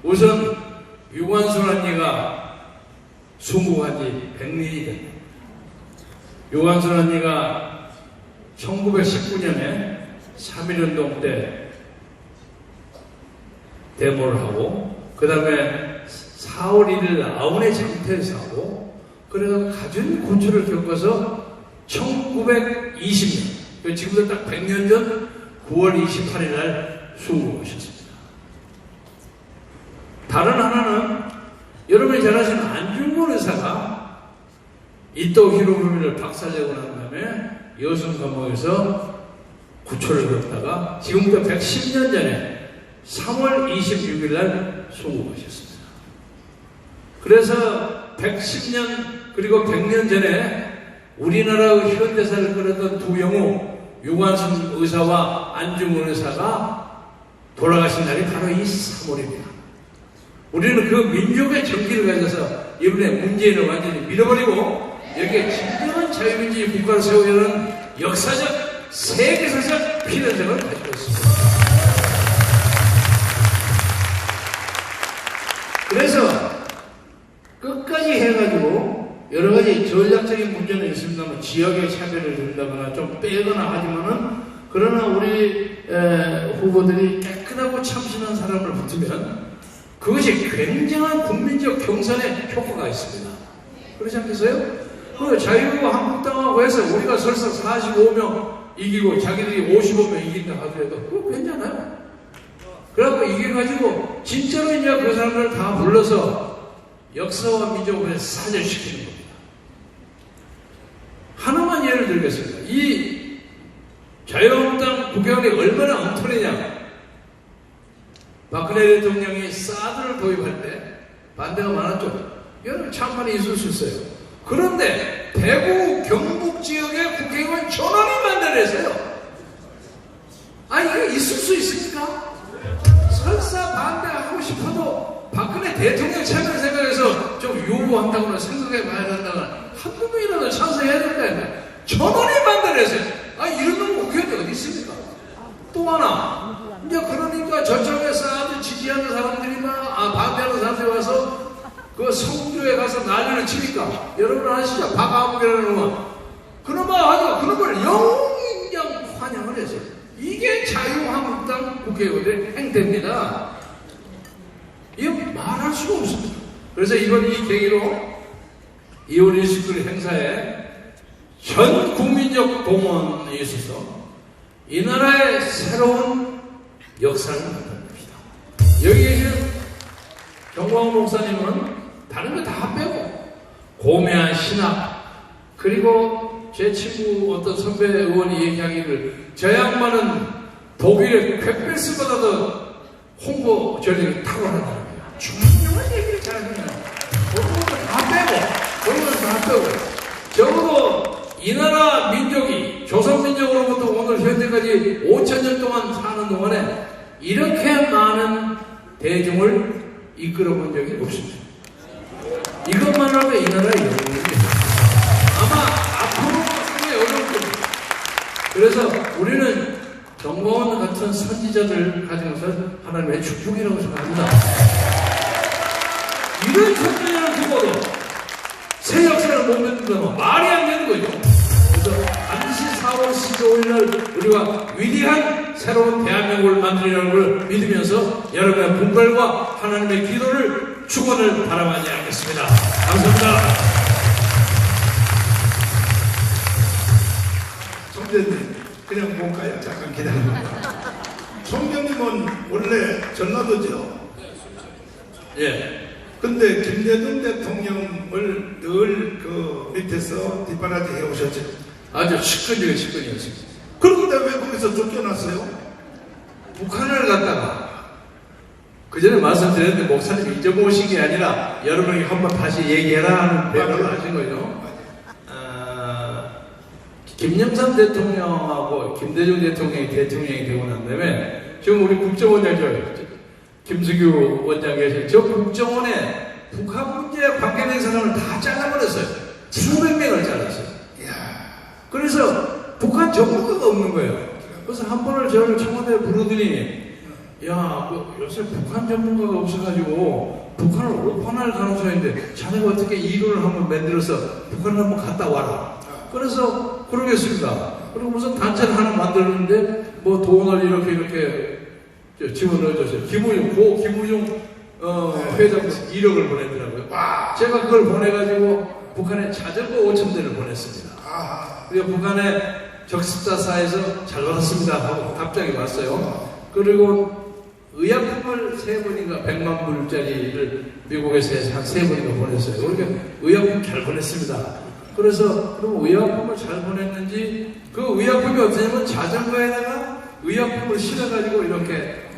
우선 유관순 언니가 순국한 지 100년이 됩니다. 유관순 언니가 1919년에 3.1운동 때 데모를 하고 그 다음에 4월 1일 아운의 장터에서 하고 그래서 갖은 고초를 겪어서 1920년 지금부터 딱 100년 전 9월 28일 날 순국하셨습니다. 다른 하나는 여러분이 잘 아시는 안중근 의사가 이토 히로부미를 박살내고 난 다음에 여순 감옥에서 구초를 겪다가 지금부터 110년 전에 3월 26일 날 순국하셨습니다. 그래서 110년 그리고 100년 전에 우리나라의 현대사를 끌었던 두 영웅 유관순 의사와 안중근 의사가 돌아가신 날이 바로 이 3월입니다. 우리는 그 민족의 정기를 가져서 이번에 문재인을 완전히 밀어버리고 여기에 진정한 자유민주주의 국가를 세우려는 역사적 세계사적 필연성을 가지고 있습니다. 그래서 끝까지 해가지고 여러 가지 전략적인 문제는 있습니다만 지역의 차별을 둔다거나 좀 빼거나 하지만은 그러나 우리 후보들이 깨끗하고 참신한 사람을 붙으면 그것이 굉장한 국민적 경선에 효과가 있습니다. 그렇지 않겠어요? 그 자유한국당하고 해서 우리가 설사 45명 이기고 자기들이 55명 이긴다 하더라도 그거 괜찮아요. 그래갖고 이겨가지고 진짜로 이제 그 사람들을 다 불러서 역사와 민족을 사절시키는 겁니다. 하나만 예를 들겠습니다. 이 자유한국당 국회의원이 얼마나 엉터리냐. 박근혜 대통령이 사드를 도입할 때 반대가 많았죠. 여러분 찬반이 있을 수 있어요. 그런데 대구 경북 지역의 국회의원 전원이 반대를 했어요. 아니 이거 있을 수 있습니까? 설사 반대하고 싶어도 박근혜 대통령 참여를 생각해서 좀 요구한다거나 생각해 봐야 된다거나 한두 명이라도 찬성해야 된다. 전원이 반대를 했어요. 아니 이런 놈 국회의원이 어디 있습니까? 또 하나 이제 그러니까 저쪽에서 아주 지지하는 사람들이 반대하는 사람들이 와서 그 성주에 가서 난리를 치니까 여러분 아시죠? 박아무개라는 놈은 그놈아 하니까 그놈을 영영 환영을 했어요. 이게 자유한국당 국회의원들의 행태입니다. 이거 말할 수가 없습니다. 그래서 이번 이 계기로 2월 29일 행사에 전 국민적 동원에 있어서 이 나라의 새로운 역사를 만듭니다. 여기 계신 정광훈 목사님은 다른 거 다 빼고 고매한 신학 그리고 제 친구 어떤 선배 의원이 얘기하기를 저 양반은 독일의 퀘베스보다도 홍보 전략이 탁월하다는 거예요. 중요한 얘기를 잘하네요. 그런 걸 다 빼고 적어도 이 나라 민족이 조선민족으로부터 오늘 현재까지 5,000년 동안 사는 동안에 이렇게 많은 대중을 이끌어 본 적이 없습니다. 이것만으로도 이 나라의 영웅입니다. 아마 앞으로 상당히 어려울 겁니다. 그래서 우리는 정광훈 같은 선지자들 가진 것은 하나님의 축복이라고 생각합니다. 이런 선지자를 두고도 새 역사를 못 만든다면 말이 안 되는 거죠. 그래서 반드시 4월 15일 날 우리가 위대한 새로운 대한민국을 만들려는 걸 믿으면서 여러분의 분발과 하나님의 기도를 축원을 바라마지 않겠습니다. 감사합니다. 총재님 그냥 못 가요. 잠깐 기다립니다. 총재님은 원래 전라도죠? 예. 근데 김대중 대통령을 늘 그 밑에서 뒷바라지 해오셨죠? 아주 식근이었습니다. 그런데 왜 거기서 쫓겨났어요? 북한을 갔다가 그 전에 말씀드렸는데 목사님이 잊어보신 게 아니라 여러분이 한번 다시 얘기해라 하는 배려를 하신 거죠. 김영삼 대통령하고 김대중 대통령이 되고 난 다음에 지금 우리 국정원장 김수규 원장 계신 저 국정원에 북한 문제에 관계된 사람을 다 잘라버렸어요. 수백 명을 잘랐어요. 그래서 북한 전문가가 없는 거예요. 그래서 한 번을 저를 청와대에 부르더니 야, 요새 북한 전문가가 없어가지고 북한을 오판할 가능성이 있는데 자네가 어떻게 이론을 한번 만들어서 북한을 한번 갔다 와라. 그래서 그러겠습니다. 그리고 무슨 단체를 하나 만들었는데 뭐 돈을 이렇게 집어넣어줬어요. 김우중 회장 1억을 보내더라고요. 제가 그걸 보내가지고 북한에 자전거 5,000대를 보냈습니다. 그리고 북한에 적십자사에서 잘 받았습니다 하고 답장이 왔어요. 그리고 의약품을 3번인가 100만 불짜리를 미국에서 한 3번인가 보냈어요. 그러니까 의약품 잘 보냈습니다. 그래서 그럼 의약품을 잘 보냈는지 그 의약품이 어떠냐면 자전거에다가 의약품을 실어가지고 이렇게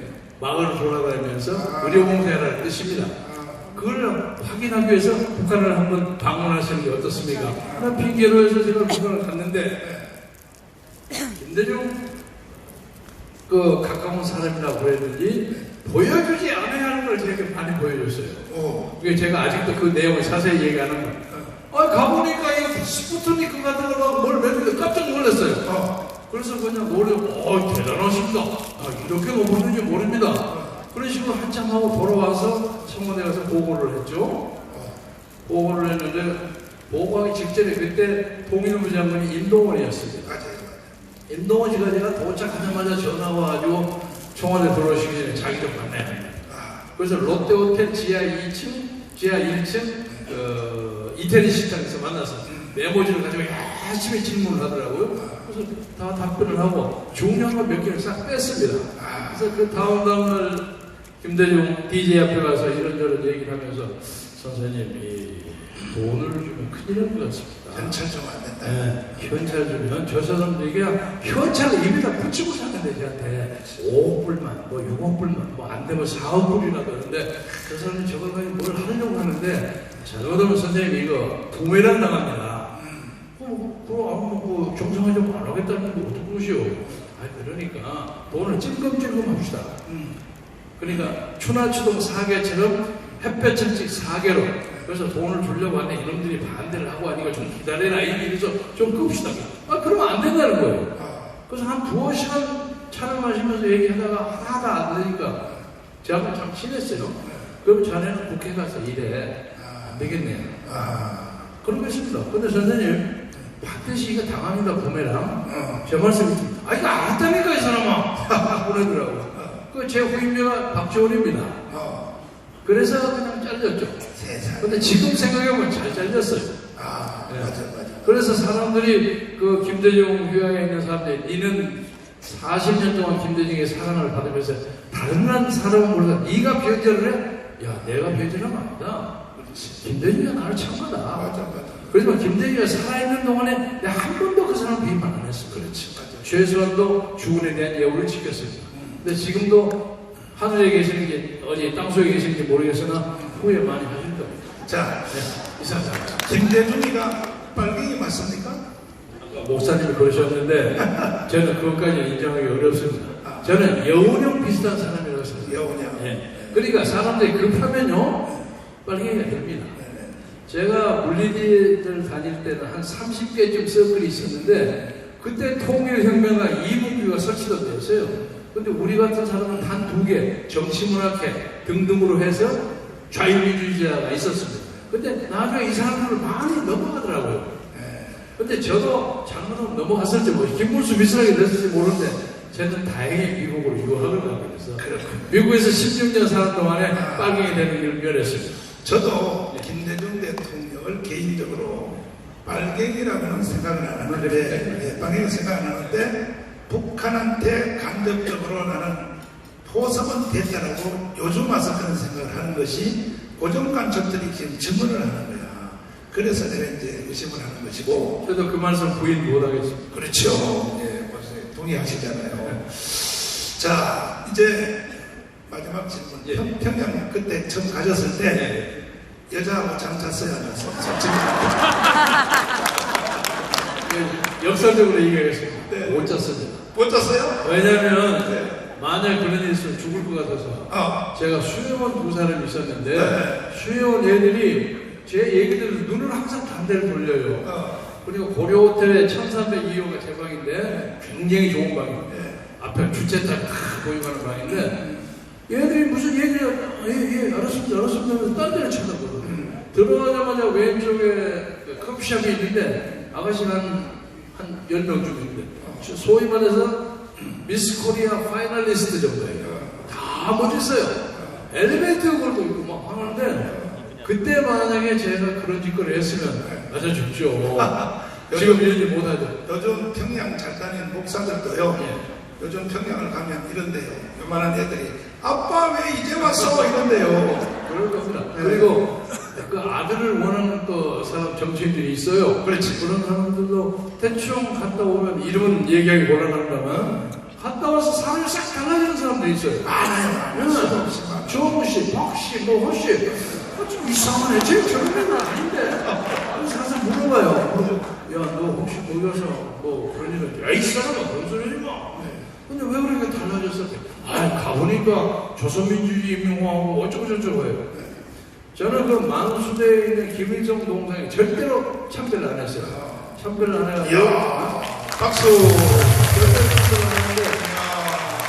마을을 돌아다니면서 의료봉사라는 뜻입니다. 그걸 확인하기 위해서 북한을 한번 방문하시는 게 어떻습니까? 하나 핑계로 해서 제가 북한을 갔는데 김대중 그 가까운 사람이라고 그랬는지 보여주지 않아야 하는 걸 되게 많이 보여줬어요. 그게 제가 아직도 그 내용을 자세히 얘기하는 거예요. 가보니까 이 스푸트니크 같은 거라고 뭘 매는데 깜짝 놀랐어요. 그래서 그냥 노래고 대단하십니다. 이렇게 먹었는지 모릅니다. 그런 식으로 한참 하고 돌아와서 청와대 가서 보고를 했죠. 보고를 했는데 보고하기 직전에 그때 통일부 장관이 임동원이었습니다. 임동원 씨가 제가 도착하자마자 전화가 와가지고 청와대 들어오시기 전에 자기 좀 만나야 합니다. 그래서 롯데호텔 지하 2층, 지하 1층 이태리 식당에서 만나서 메모지를 가지고 열심히 질문을 하더라고요. 그래서 다 답변을 하고 중요한 거 몇 개를 싹 뺐습니다. 그래서 그 다음날 김대중 DJ 앞에 가서 이런저런 얘기를 하면서 선생님 이 돈을 주면 큰일 날 것 같습니다. 현찰 좀 안 된다. 네, 현찰 주면 저 사람들이 현찰을 입에다 붙이고 사는데 저한테 5억 불만, 뭐 6억 불만, 뭐 안 되면 4억 불이라도 하는데 저 사람이 저걸 가지고 뭘 하려고 하는데 잘못하면 선생님 이거 부메랑 나갑니다. 그럼 정상화좀 안 하겠다는 게 어떻게 그러시오? 그러니까 돈을 찔끔찔끔 합시다. 그러니까 추나추동 4개처럼 햇볕을찍 4개로 그래서 돈을 주려고 하는데 이놈들이 반대를 하고 하니까 좀 기다려라 이래서 좀 끕시다. 그러면 안 된다는 거예요. 그래서 한 2시간 차를 마시면서 얘기하다가 하나도 안 되니까 제가 참 친했어요. 그럼 자네는 국회 가서 일해. 안 되겠네요. 그러겠습니다. 근데 선생님 반드시 이거 당합니다 보면랑 제 말씀이 이거 알았다니까 이 사람아 보내더라고요. 제 후임자가 박지원입니다. 그래서 그냥 잘렸죠. 근데 지금 생각해보면 잘 잘렸어요. 맞아. 그래서 사람들이 그 김대중 휴양에 있는 사람들이 니는 40년 동안 김대중의 사랑을 받으면서 다른 사람은 몰라. 네가 변절을 해? 야 내가 변절하면 아니다. 김대중이 나를 참하다. 맞아. 그렇지만 김대중이 살아있는 동안에 내가 한 번도 그 사람 비판 안 했어. 그렇지. 최소한도 주군에 대한 예우를 지켰습니다. 근데 지금도 하늘에 계시는지 어디 땅속에 계시는지 모르겠으나 후회 많이 하실 겁니다. 자, 이상입니다. 김대중이가 빨갱이 맞습니까? 목사님이 그러셨는데 저는 그것까지 인정하기 어렵습니다. 저는 여운형 비슷한 사람이라고 생각합니다. 여운형. 그러니까 사람들이 급하면요 빨갱이가 됩니다. 제가 물리지를 다닐 때는 한 30개쯤 서클이 있었는데 그때 통일혁명가 이문규가 설치던 데였어요. 근데 우리 같은 사람은 단 2개, 정치문학회 등등으로 해서 자유민주주의자가 있었습니다. 근데 나중에 이 사람들을 많이 넘어가더라고요. 근데 저도 잘못하면 넘어갔을지 모르겠어요. 김문수 비슷하게 됐을지 모르는데 저는 다행히 미국으로 유학을 가게 돼서 미국에서 16년 사는 동안에 빨갱이 되는 길을 면했습니다. 저도 김대중 대통령을 개인적으로 빨갱이라고는 생각을 안 하는데 빨갱이 생각 안 하는데 북한한테 간접적으로 나는 포섭은 됐다라고 요즘 와서 그런 생각을 하는 것이 고정 간첩들이 지금 증언을 하는 거야. 그래서 내가 이제 의심을 하는 것이고. 저도 그 말씀 부인 못하겠습니다. 그렇죠. 동의하시잖아요. 자, 이제 마지막 질문. 평양 그때 처음 가셨을 때 여자하고 잠 잤어요? 안 잤어요? 역설적으로 얘기하겠습니다. 못 잤습니다. 못 잤어요? 왜냐하면 만약 그런 일 있으면 죽을 것 같아서 제가 수행원 두 사람이 있었는데 네. 수행원 애들이 제 얘기들을 눈을 항상 반대로 돌려요. 그리고 고려호텔에 1302호가 제 방인데 굉장히 좋은 방이에요. 앞에 주차장 다 보이고 하는 방인데 얘들이 무슨 얘기를 예 알았습니다 하면서 딴 데를 쳐다보거든요. 들어가자마자 왼쪽에 커피숍이 있는데 아가씨가 한 10명 정도 있는데 소위 말해서 미스 코리아 파이널리스트 정도예요. 다 멋있어요. 엘리베이터 걸고 있고 막 하는데 그때 만약에 제가 그런 짓거리 했으면 맞아줬죠. 지금 이런 일 못하죠. 요즘 평양 잘 다니는 목사들도요. 요즘 평양을 가면 이런데요. 요만한 애들이 아빠 왜 이제 왔어? 이런데요. 그럴 겁니다. 그리고 그 아들을 원하는 또 사람 정치인들이 있어요. 그렇지. 그런 사람들도 대충 갔다 오면 이름은 얘기하기 곤란합니다만 갔다 와서 사람이 싹 달라지는 사람들이 있어요. 많아요. 조무 씨, 박 씨, 뭐 허씨 좀 이상하네. 쟤 저런 애는 아닌데. 그래서 항상 물어봐요. 야, 너 혹시 모여서 뭐 그런 일은 야, 이 사람아 뭔 소리지 마. 근데 왜 그렇게 달라졌어? 가보니까 조선민주주의 임명하고 어쩌고저쩌고 해요. 저는 그 만수대에 있는 김일성 동상이 절대로 참배를 안 했어요. 참배를 안 해가지고. 이야, 박수. 절대 참배를 안 했는데,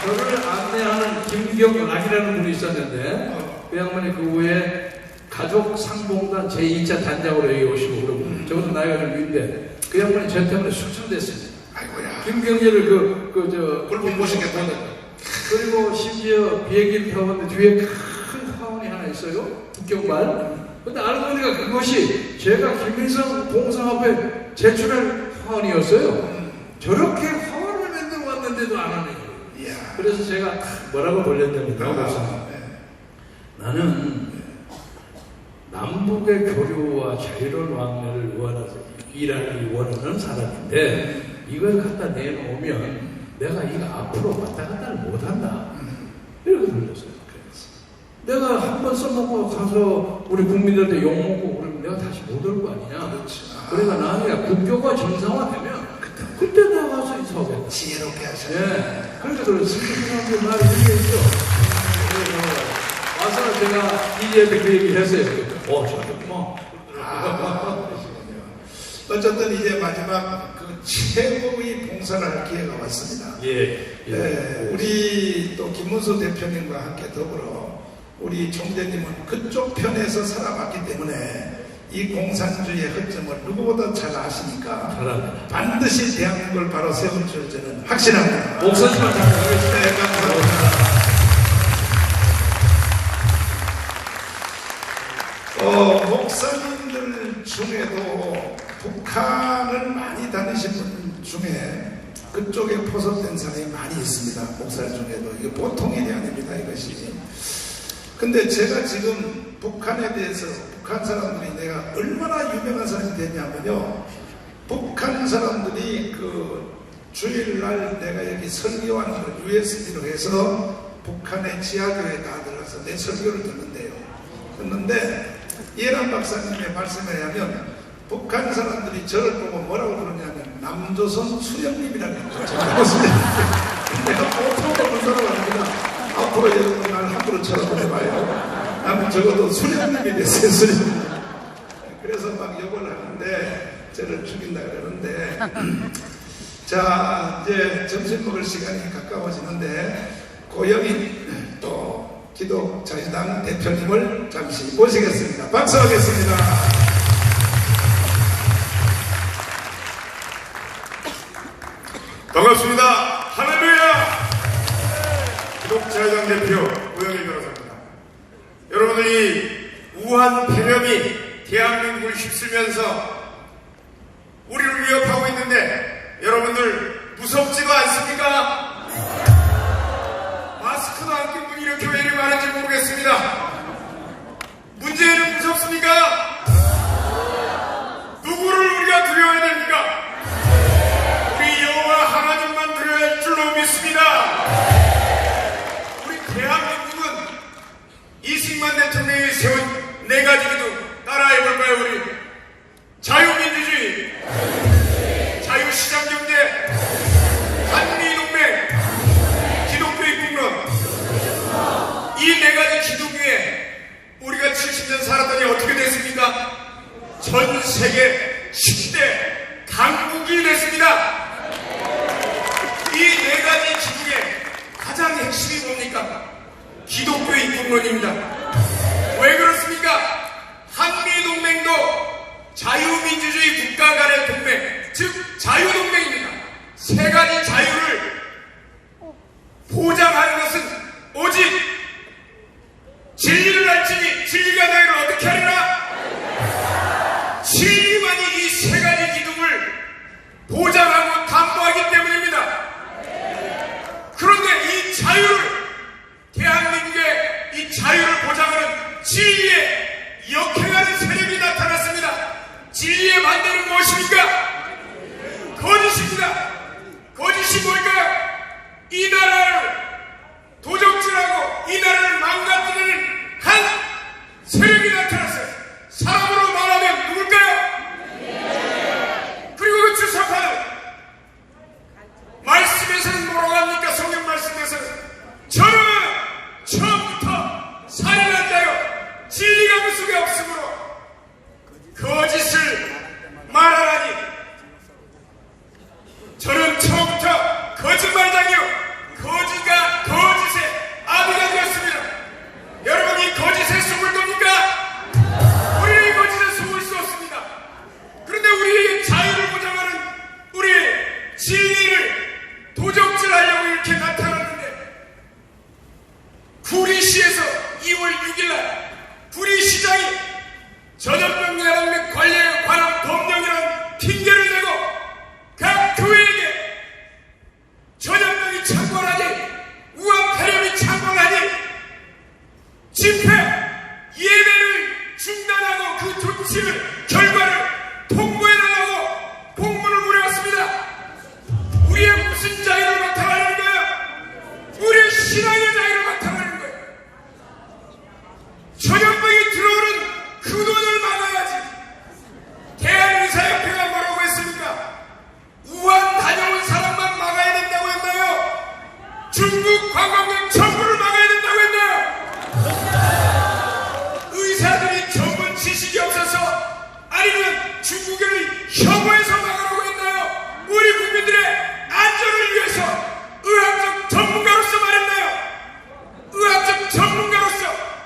저를 안내하는 김경락이라는 분이 있었는데, 그 양반이 그 후에 가족 상봉단 제2차 단장으로 여기 오시고, 그러고, 저것도 나이가 좀 위인데, 그 양반이 저 때문에 숙청됐습니다. 아이고야. 김경재를 꿀 모시겠다. 그리고 심지어 비행기를 타고 왔는데 뒤에 큰 화원이 하나 있어요. 북경발. 근데 알고 보니까 그것이 제가 김일성 동상 앞에 제출할 화원이었어요. 저렇게 화원을 만들어 왔는데도 안 하네요. 그래서 제가 뭐라고 돌렸냐면 나는 남북의 교류와 자유로운 왕래를 일하기 원하는 사람인데 이걸 갖다 내놓으면 내가 이거 앞으로 왔다 갔다를 못한다. 이렇게 돌렸어요. 내가 한 번 써먹고 가서 우리 국민들한테 욕먹고 그러면 내가 다시 못 올 거 아니냐. 그러니까 나는 국교가 정상화되면 그때 내가 가서 인사하겠다. 지혜롭게 하셔요. 예. 그러니까 슬픈 사람들 말이 이해했죠. 와서 제가 이제한테 그 얘기 했어요. 잘했구만. 어쨌든 이제 마지막 그 최고의 봉사를 할 기회가 왔습니다. 우리 또 김문수 대표님과 함께 더불어 우리 총재님은 그쪽 편에서 살아봤기 때문에 이 공산주의의 허점을 누구보다 잘 아시니까 잘합니다. 반드시 대한민국을 바로 세울 줄 저는 확신합니다. 목사님만 잘 알겠습니다. 네, 감사합니다. 목사님들 중에도 북한을 많이 다니신 분 중에 그쪽에 포섭된 사람이 많이 있습니다. 목사 중에도. 이게 보통 일이 아닙니다, 이것이. 근데 제가 지금 북한에 대해서 북한 사람들이 내가 얼마나 유명한 사람이 됐냐면요. 북한 사람들이 그 주일날 내가 여기 설교하는 걸 USB로 해서 북한의 지하교회에 다 들어가서 내 설교를 듣는데요. 듣는데 예란 박사님의 말씀에 의하면 북한 사람들이 저를 보고 뭐라고 그러냐면 남조선 수령님이라고 했죠. 내가 보통 없는 사람 아닙니다. 앞으로 여러분 날 함부로 쳐다보내봐요. 나는 적어도 수령님이 됐어요. 수령님. 그래서 막 욕을 하는데 저를 죽인다 그러는데 자 이제 점심 먹을 시간이 가까워지는데 고영인 또 기독자유당 대표님을 잠시 모시겠습니다. 박수하겠습니다. 반갑습니다. 할렐루야! 기독자유당 대표 고영일 변호사입니다. 여러분들이 우한 폐렴이 대한민국을 휩쓸면서 우리를 위협하고 있는데 여러분들 무섭지도 않습니까? 마스크도 안 끼고 이렇게 왜 이리 많은지 모르겠습니다. 문재인은 무섭습니까? 누구를 우리가 두려워해야 됩니까? 우리 여호와 하나님만 두려워야 할 줄로 믿습니다. 우리 대한민국은 이승만 대통령이 세운 네 가지 기둥 따라해볼까요? 우리 자유민주주의, 자유시장경제, 한미동맹, 기독교의 국론, 기독교인이 됐습니다. 이 네 가지 기둥의 가장 핵심이 뭡니까? 기독교의 입국론입니다. 왜 그렇습니까? 한미동맹도 자유민주주의 국가 간의 동맹, 즉 자유동맹입니다. 세 가지 자유를 보장하는 것은 오직 진리를 알지니 진리가 너희를 어떻게 하리라? 진리만이 이 세 가지 기둥을 보장하고 담보하기 때문입니다. 그런데 이 자유를, 대한민국의 이 자유를 보장하는 진리에 역행하는 세력이 나타났습니다. 진리의 반대는 무엇입니까? 거짓입니다. 거짓이 뭘까요? 이 나라를 도적질하고 이 나라를 망가뜨리는 한 세력이 나타났어요. 사람으로 말하면 누굴까요? 그리고 그 주사파는 말씀에서는 뭐라고 합니까? 성경 말씀에서는 저는 처음부터 살인한 자요 진리가 그 속에 없으므로 거짓을 말하라니 저는 처음부터 거짓말장이요 거짓가 거짓의 아비가 되었습니다. 여러분 이 거짓에 속을 겁니까? 우리는 이 거짓에 속을 수 없습니다. 그런데 우리의 자유를 보장하는 우리의 진리를 도적질하려고 이렇게 나타났는데 구리시에서 2월 6일날 구리시장이 전염병 및 관리에 관한 법령이라는 핑계를 대고 각 교회에게 전염병이 창궐하니 우한 폐렴이 창궐하니 집회 예배를 중단하고 그 조치를 결과를 통보해달라고 공문을 보내왔습니다. 우리의 무슨 자유를 바탕하는 거예요? 우리의 신앙의 자유를 바탕하는 거예요. 전염병이 들어오는 근원을 막아야지. 대한의사협회가 뭐라고 했습니까? 우한 다녀온 사람만 막아야 된다고 했나요? 중국 관광객 전부를 막아야 된다고 했나요? 의사들이 전문 지식이 없어서 아니면 중국인을 혐오해서 막으라고 했나요? 우리 국민들의 안전을 위해서 의학적 전문가로서 말했나요? 의학적 전문가로서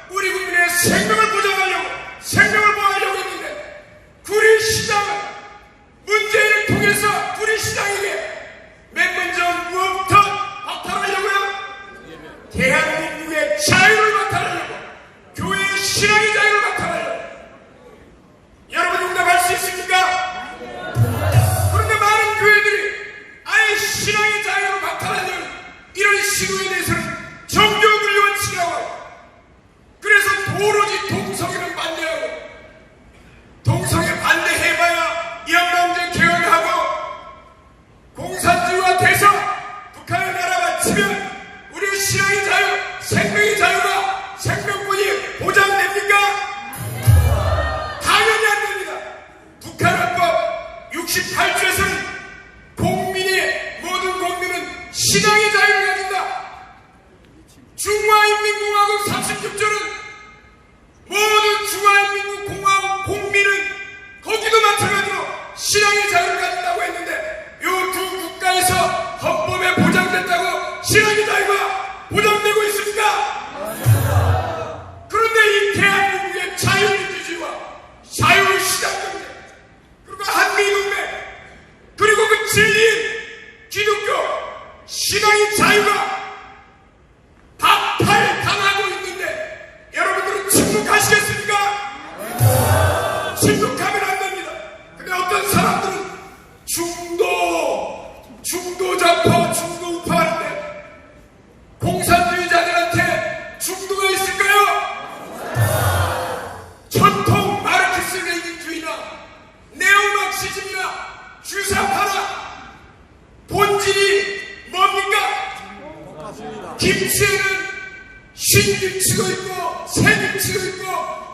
우리 국민의 생명을 보장하려고 생명을 보호하려고 했는데 구리시장은 문재인을 통해서 구리시장에게 몇 번 전 무엇부터 박탈하려고요? 대한민국의 자유를 박탈하려고 교회의 신앙의 자유를 박탈하려고. 여러분 응답할 수 있습니까? 그런데 많은 교회들이 아예 신앙의 자유를 박탈하려는 이런 시도에 대해서는 정교불리 원칙이라고 해요. 그래서 오로지 동성애를 반대하고 동성애 반대해봐야 이한방제 개헌하고 공산주의와 돼서 북한을 나라가 치면 우리의 신앙의 자유, 생명의 자유가 생명권이 보장됩니까? 당연히 안 됩니다. 북한헌법 68조에서는 모든 국민은 신앙의 자유를 가진다. 중화인민공화국 36조는 모든 중화인민국공화국 국민은 거기도 마찬가지로 신앙의 자유를 가진다고 했는데 이 두 국가에서 헌법에 보장됐다고 신앙의 자유가 보장되고 있습니까? 그런데 이 대한민국의 자유민주주의와 자유시장경제 그리고 한미동맹 그리고 그 진리인 기독교 신앙의 자유가 박탈당하고 있는데 여러분들은 침묵하시겠습니까? 침묵하면 안 됩니다. 근데 어떤 사람들은 중도자파, 중도우파 하는데 공산주의자들한테 중도가 있을까요? 전통 마르크스 레닌주의나 네오막시즘이나 주사파나 본질이 뭡니까? 김치에는 신김치도 있고 새김치도 있고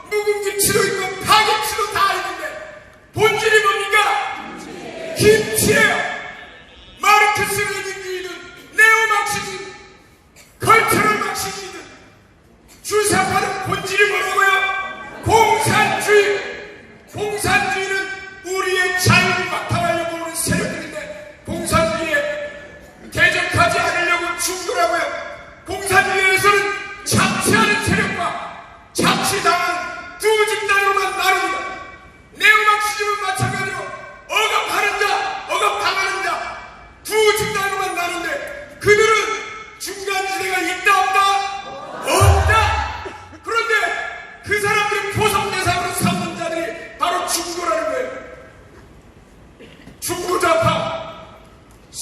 묵은 김치도 있고 파김치도 다 있는데 본질이 뭡니까? 김치예요. 마르크스 레닌주의는 네오막시즘 컬처럴 막시즘이든 주사파는 본질이 뭐라고요? 공산주의. 공산주의는 우리의 자유를 박탈하려고 하는 세력들입니다.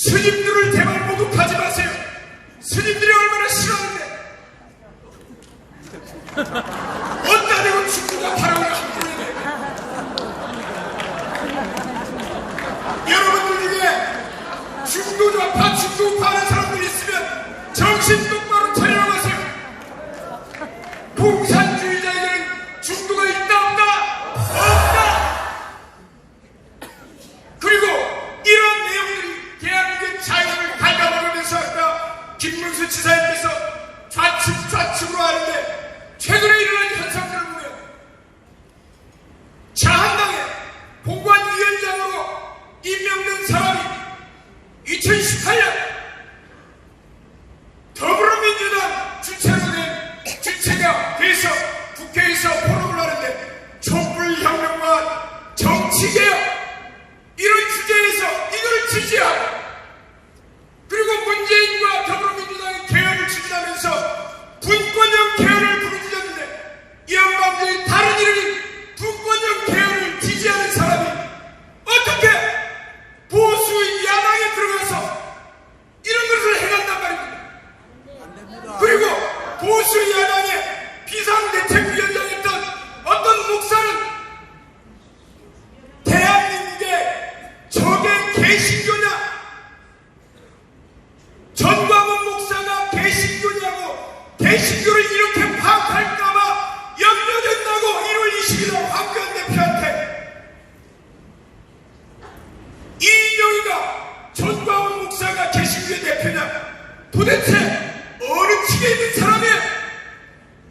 스님들을 제발 모독하지 마세요. 스님들이 얼마나 싫어하는데 어디다 대고 중국과 바람을 함부로 해. 여러분들 중에 중도좌파 중도우파 하는 사람들이 있으면 정신 똑바로 차려나가세요. 공산주의자에게는 중도가 있다 없다? 없다. 그리고 이런 내용들이 대한민국의 자유를 갉아먹으면서 아까 김문수 지사님께서 좌측으로 하는데 최근에 일어난 현상들을 보면 자한당의 공관위원장으로 임명된 사람이 2018년 더불어민주당 주체가 돼서 국회에서 포럼을 하는데 촛불혁명과 정치개혁 이런 주제에서 이걸 지지하고 그리고 문재인과 더불어민주당이 개헌을 추진하면서 분권형 개헌을 부르짖었는데 이 양반들이 다른 이름인 분권형 개헌을 지지하는 사람이 어떻게 보수 야당에 들어가서 이런 것을 해간단 말입니다. 그리고 보수 야당의 비상대책위원장이었던 어떤 목사는 대한민국의 적의 개신교냐 전광훈 목사가 개신교냐고 개신교를 이렇게 파악할까봐 염려된다고 1월 20일 날 황교안 대표한테 이인영이가 전광훈 목사가 개신교의 대표냐 도대체 어느 측에 있는 사람이야?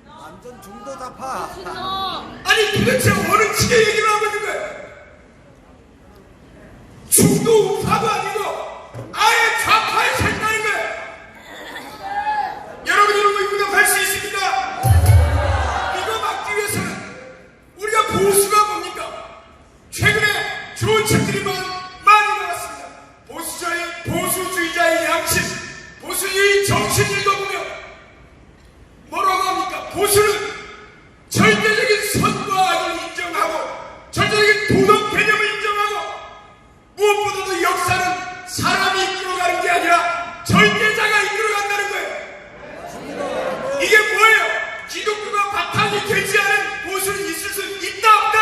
완전 중도좌파. 아니 도대체 어느 측에 얘기를 하고 있는 거야? 중도 우파도 아니고 아예 좌파의 생각인 거야. 여러분 이런 거 용납할 수 있습니다. 이거 막기 위해서는 우리가 보수가 뭡니까? 최근에 좋은 책들이 많이 나왔습니다. 보수주의자의 양심, 보수주의 정신 읽어보면 뭐라고 합니까? 보수는 절대적인 선과 악을 인정하고 절대적인 도덕 개념을 인정하고 무엇보다도 역사는 사람이 이끌어가는 게 아니라 절대자가 이끌어간다는 거예요. 이게 뭐예요? 기독교가 바탕이 되지 않은 보수는 있을 수 있다 없다?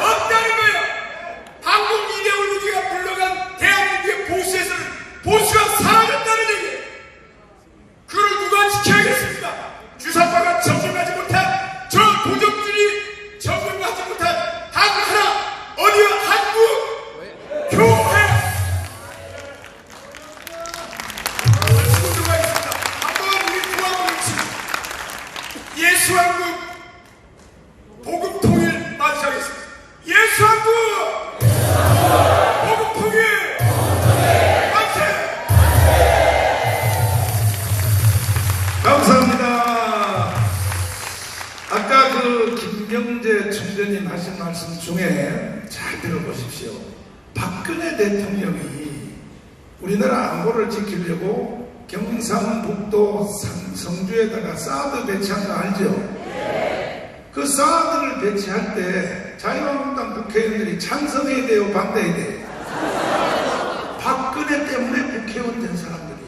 없다는 거예요. 한국 이데올로기가 불러간 대한민국의 보수에서는 보수가 사라졌다는 얘기예요. 그걸 누가 지켜야겠습니까? 주사파가 정립하지 못한 저 도적들이 정립하지 못한 단 하나 어디요? 한국 교회 친구가 있습니다. 한번 우리 구하고 있습니다. 예수한국 복음 통일 만세하겠습니다. 예수한국 복음 통일 만세. 감사합니다. 아까 그 김경재 총재님 하신 말씀 중에 잘 들어보십시오. 박근혜 대통령이 우리나라 안보를 지키려고 경상북도 성주에다가 사드 배치한 거 알죠? 그 사드를 배치할 때 자유한국당 국회의원들이 찬성해야 돼요? 반대해야 돼요? 박근혜 때문에 국회의원 된 사람들이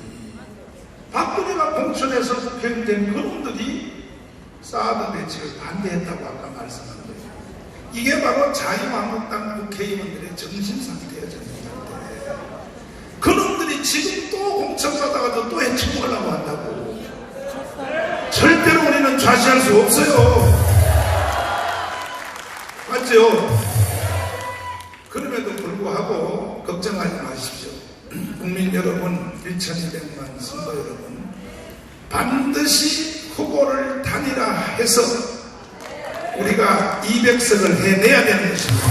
박근혜가 공천해서 국회의원 된 그놈들이 사드 배치를 반대했다고 아까 말씀한 거예요. 이게 바로 자유한국당 국회의원들의 정신상태예요. 정신상태. 그놈들이 지금 또 공천받아가지고 또 해충하려고 한다고. 절대로 우리는 좌시할 수 없어요. 맞죠? 그럼에도 불구하고 걱정하지 마십시오. 국민 여러분, 1200만 선거 여러분, 반드시 후보를 단일화해서 우리가 200석을 해내야 되는 것입니다.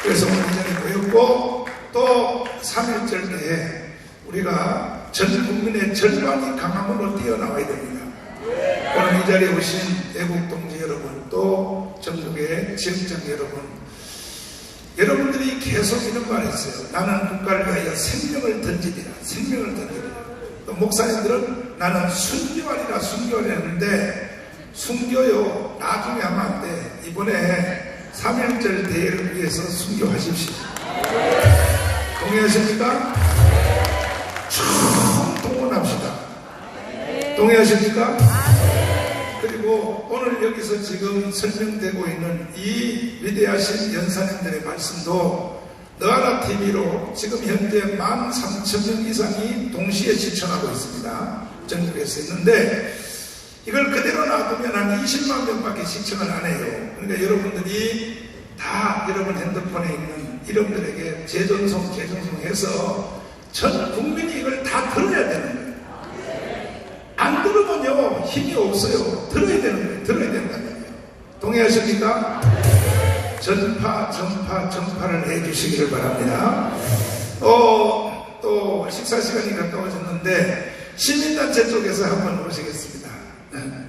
그래서 오늘 이 자리에 모였고 또 3.1절 때에 우리가 전 국민의 절반이 강함으로 뛰어나와야 됩니다. 오늘 이 자리에 오신 애국 동지 여러분, 또 전국의 지역장 여러분, 여러분들이 계속 이런 말 했어요. 나는 국가를 위하여 생명을 던지리라. 생명을 던지리라. 또 목사님들은 나는 순교하리라. 순교를 했는데 순교요 나중에 하면 안 돼. 이번에 3.1절 대회를 위해서 순교하십시오. 동의하십니까? 총동원합시다. 동의하십니까? 그리고 오늘 여기서 지금 설명되고 있는 이 위대하신 연사님들의 말씀도 너하나TV로 지금 현재 13,000명 이상이 동시에 시청하고 있습니다. 전국에서 있는데 이걸 그대로 놔두면 한 20만 명밖에 시청을 안 해요. 그러니까 여러분들이 다 여러분 핸드폰에 있는 이름들에게 재전송해서 전 국민이 이걸 다 들어야 되는 거예요. 안 들으면요 힘이 없어요. 들어야 되는 거예요. 들어야 된다는 거예요. 동의하십니까? 전파를 해주시기를 바랍니다. 또 식사 시간이 가까워졌는데 시민단체 쪽에서 한번 모시겠습니다.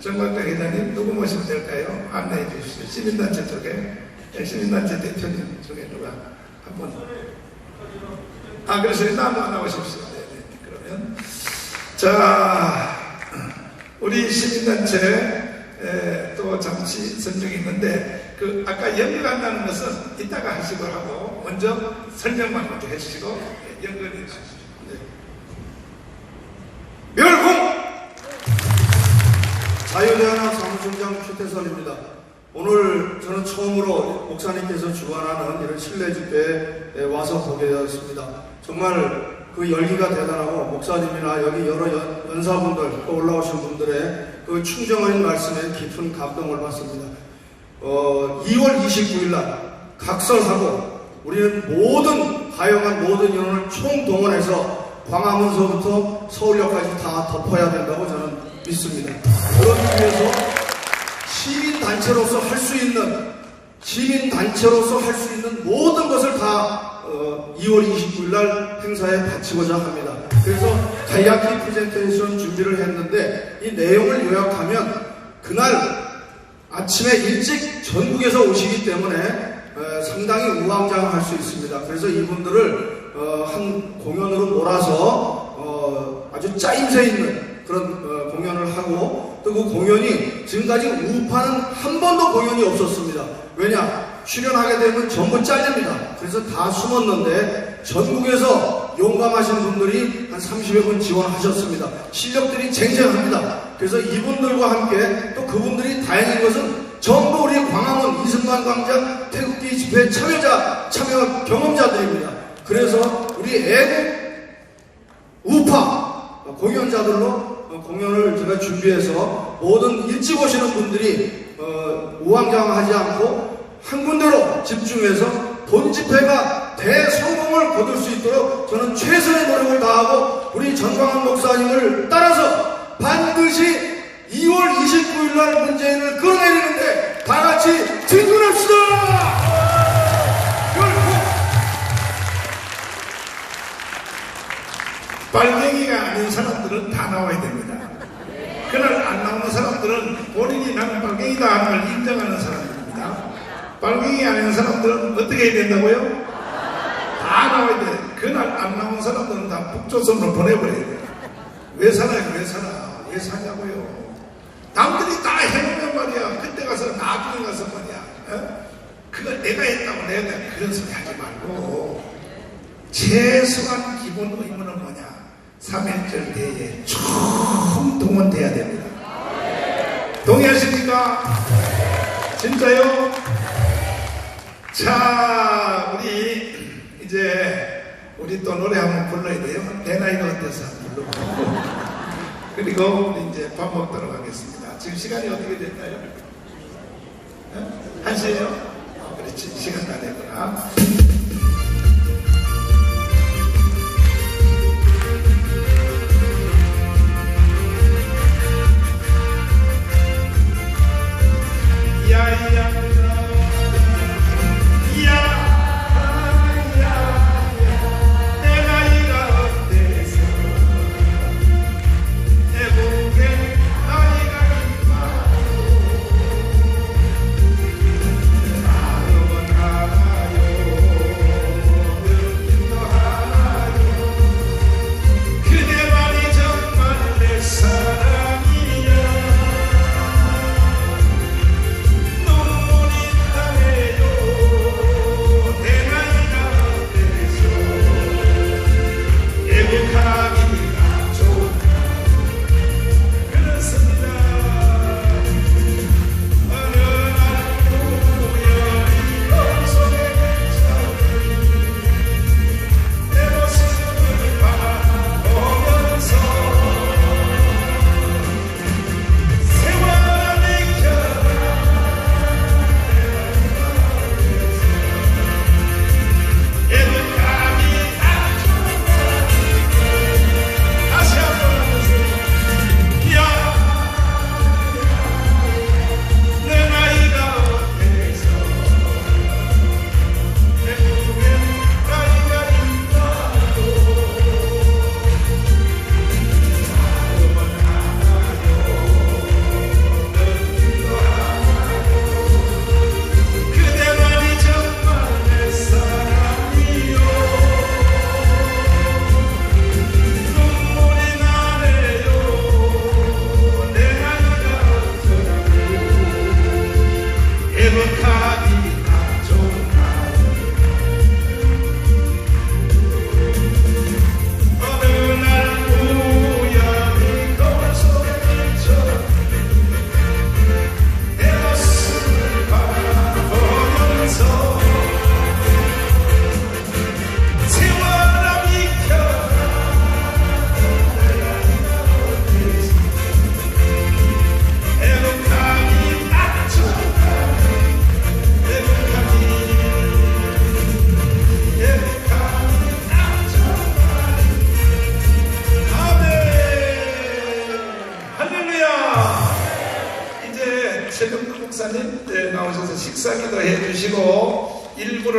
정관장 회장님 누구 모시면 될까요? 안내해 주시죠. 시민단체 쪽에 시민단체 대표님 중에 누가 한번 그래서 나무 나오십시오. 네. 그러면 자 우리 시민단체 또 잠시 설명이 있는데 아까 연결한다는 것은 이따가 하시고 하고 먼저 설명만 먼저 해주시고 연결해 주십시오. 네. 멸공 자유대한학 사무총장 최태선입니다. 오늘 저는 처음으로 목사님께서 주관하는 이런 실내 집회에 와서 보게 되었습니다. 정말 그 열기가 대단하고 목사님이나 여기 여러 연사분들 또 올라오신 분들의 그 충정한 말씀에 깊은 감동을 받습니다. 2월 29일 날 각설하고 우리는 다양한 모든 인원을 총동원해서 광화문서부터 서울역까지 다 덮어야 된다고 저는 믿습니다. 그러기 위해서 시민단체로서 할 수 있는 모든 것을 다 2월 29일 날 행사에 바치고자 합니다. 그래서 간략히 프레젠테이션 준비를 했는데 이 내용을 요약하면 그날 아침에 일찍 전국에서 오시기 때문에 상당히 우왕좌왕할 수 있습니다. 그래서 이분들을 한 공연으로 몰아서 아주 짜임새 있는 그런 공연을 하고 또 그 공연이 지금까지 우파는 한 번도 공연이 없었습니다. 왜냐? 출연하게 되면 전부 잘립니다. 그래서 다 숨었는데 전국에서 용감하신 분들이 한 30여 분 지원하셨습니다. 실력들이 쟁쟁합니다. 그래서 이분들과 함께 또 그분들이 다행인 것은 전부 우리 광화문 이승만 광장 태극기 집회 참여 경험자들입니다. 그래서 우리 애국 우파 공연자들로 공연을 제가 준비해서 모든 일찍 오시는 분들이 우왕좌왕하지 않고 한 군데로 집중해서 본 집회가 대성공을 거둘 수 있도록 저는 최선의 노력을 다하고 우리 전광훈 목사님을 따라서 반드시 2월 29일 날 문재인을 끌어내리는데 다 같이 진군합시다! 빨갱이가 아닌 사람들은 다 나와야 됩니다. 그날 안 나오는 사람들은 본인이 나는 빨갱이다 하는 걸 인정하는 사람들입니다. 빨갱이 아닌 사람들은 어떻게 해야 된다고요? 다 나와야 돼. 그날 안 나온 사람들은 다 북조선으로 보내버려야 돼. 왜 살아요? 왜 사냐고요? 남들이 다 해놓으면 말이야. 그때 가서 나중에 가서 말이야. 그거 내가 했다고 내가 그런 소리 하지 말고 최소한 기본 의무는 뭐냐? 3.1절 대회에 총동원돼야 됩니다. 동의하십니까? 진짜요? 자, 우리 또 노래 한번 불러야 돼요. 내 나이가 어때서 한번 불러보고. 그리고 우리 이제 밥 먹도록 하겠습니다. 지금 시간이 어떻게 됐나요? 1시에요? 그렇지. 시간 다 됐구나. 나요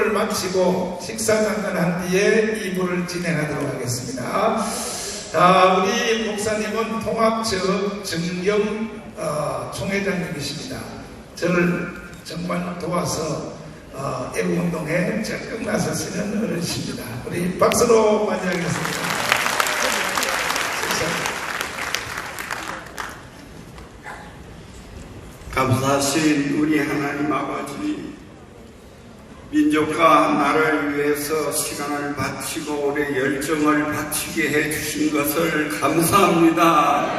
기도를 마치고 식사 잠깐 한 뒤에 2부를 진행하도록 하겠습니다. 우리 목사님은 통합지역 정경 총회장님이십니다. 저를 정말 도와서 애국운동에 적극 나서시는 어르신입니다. 우리 박수로 맞이하겠습니다. 감사하신 우리 하나님 아버지, 민족과 나라를 위해서 시간을 바치고 우리의 열정을 바치게 해주신 것을 감사합니다.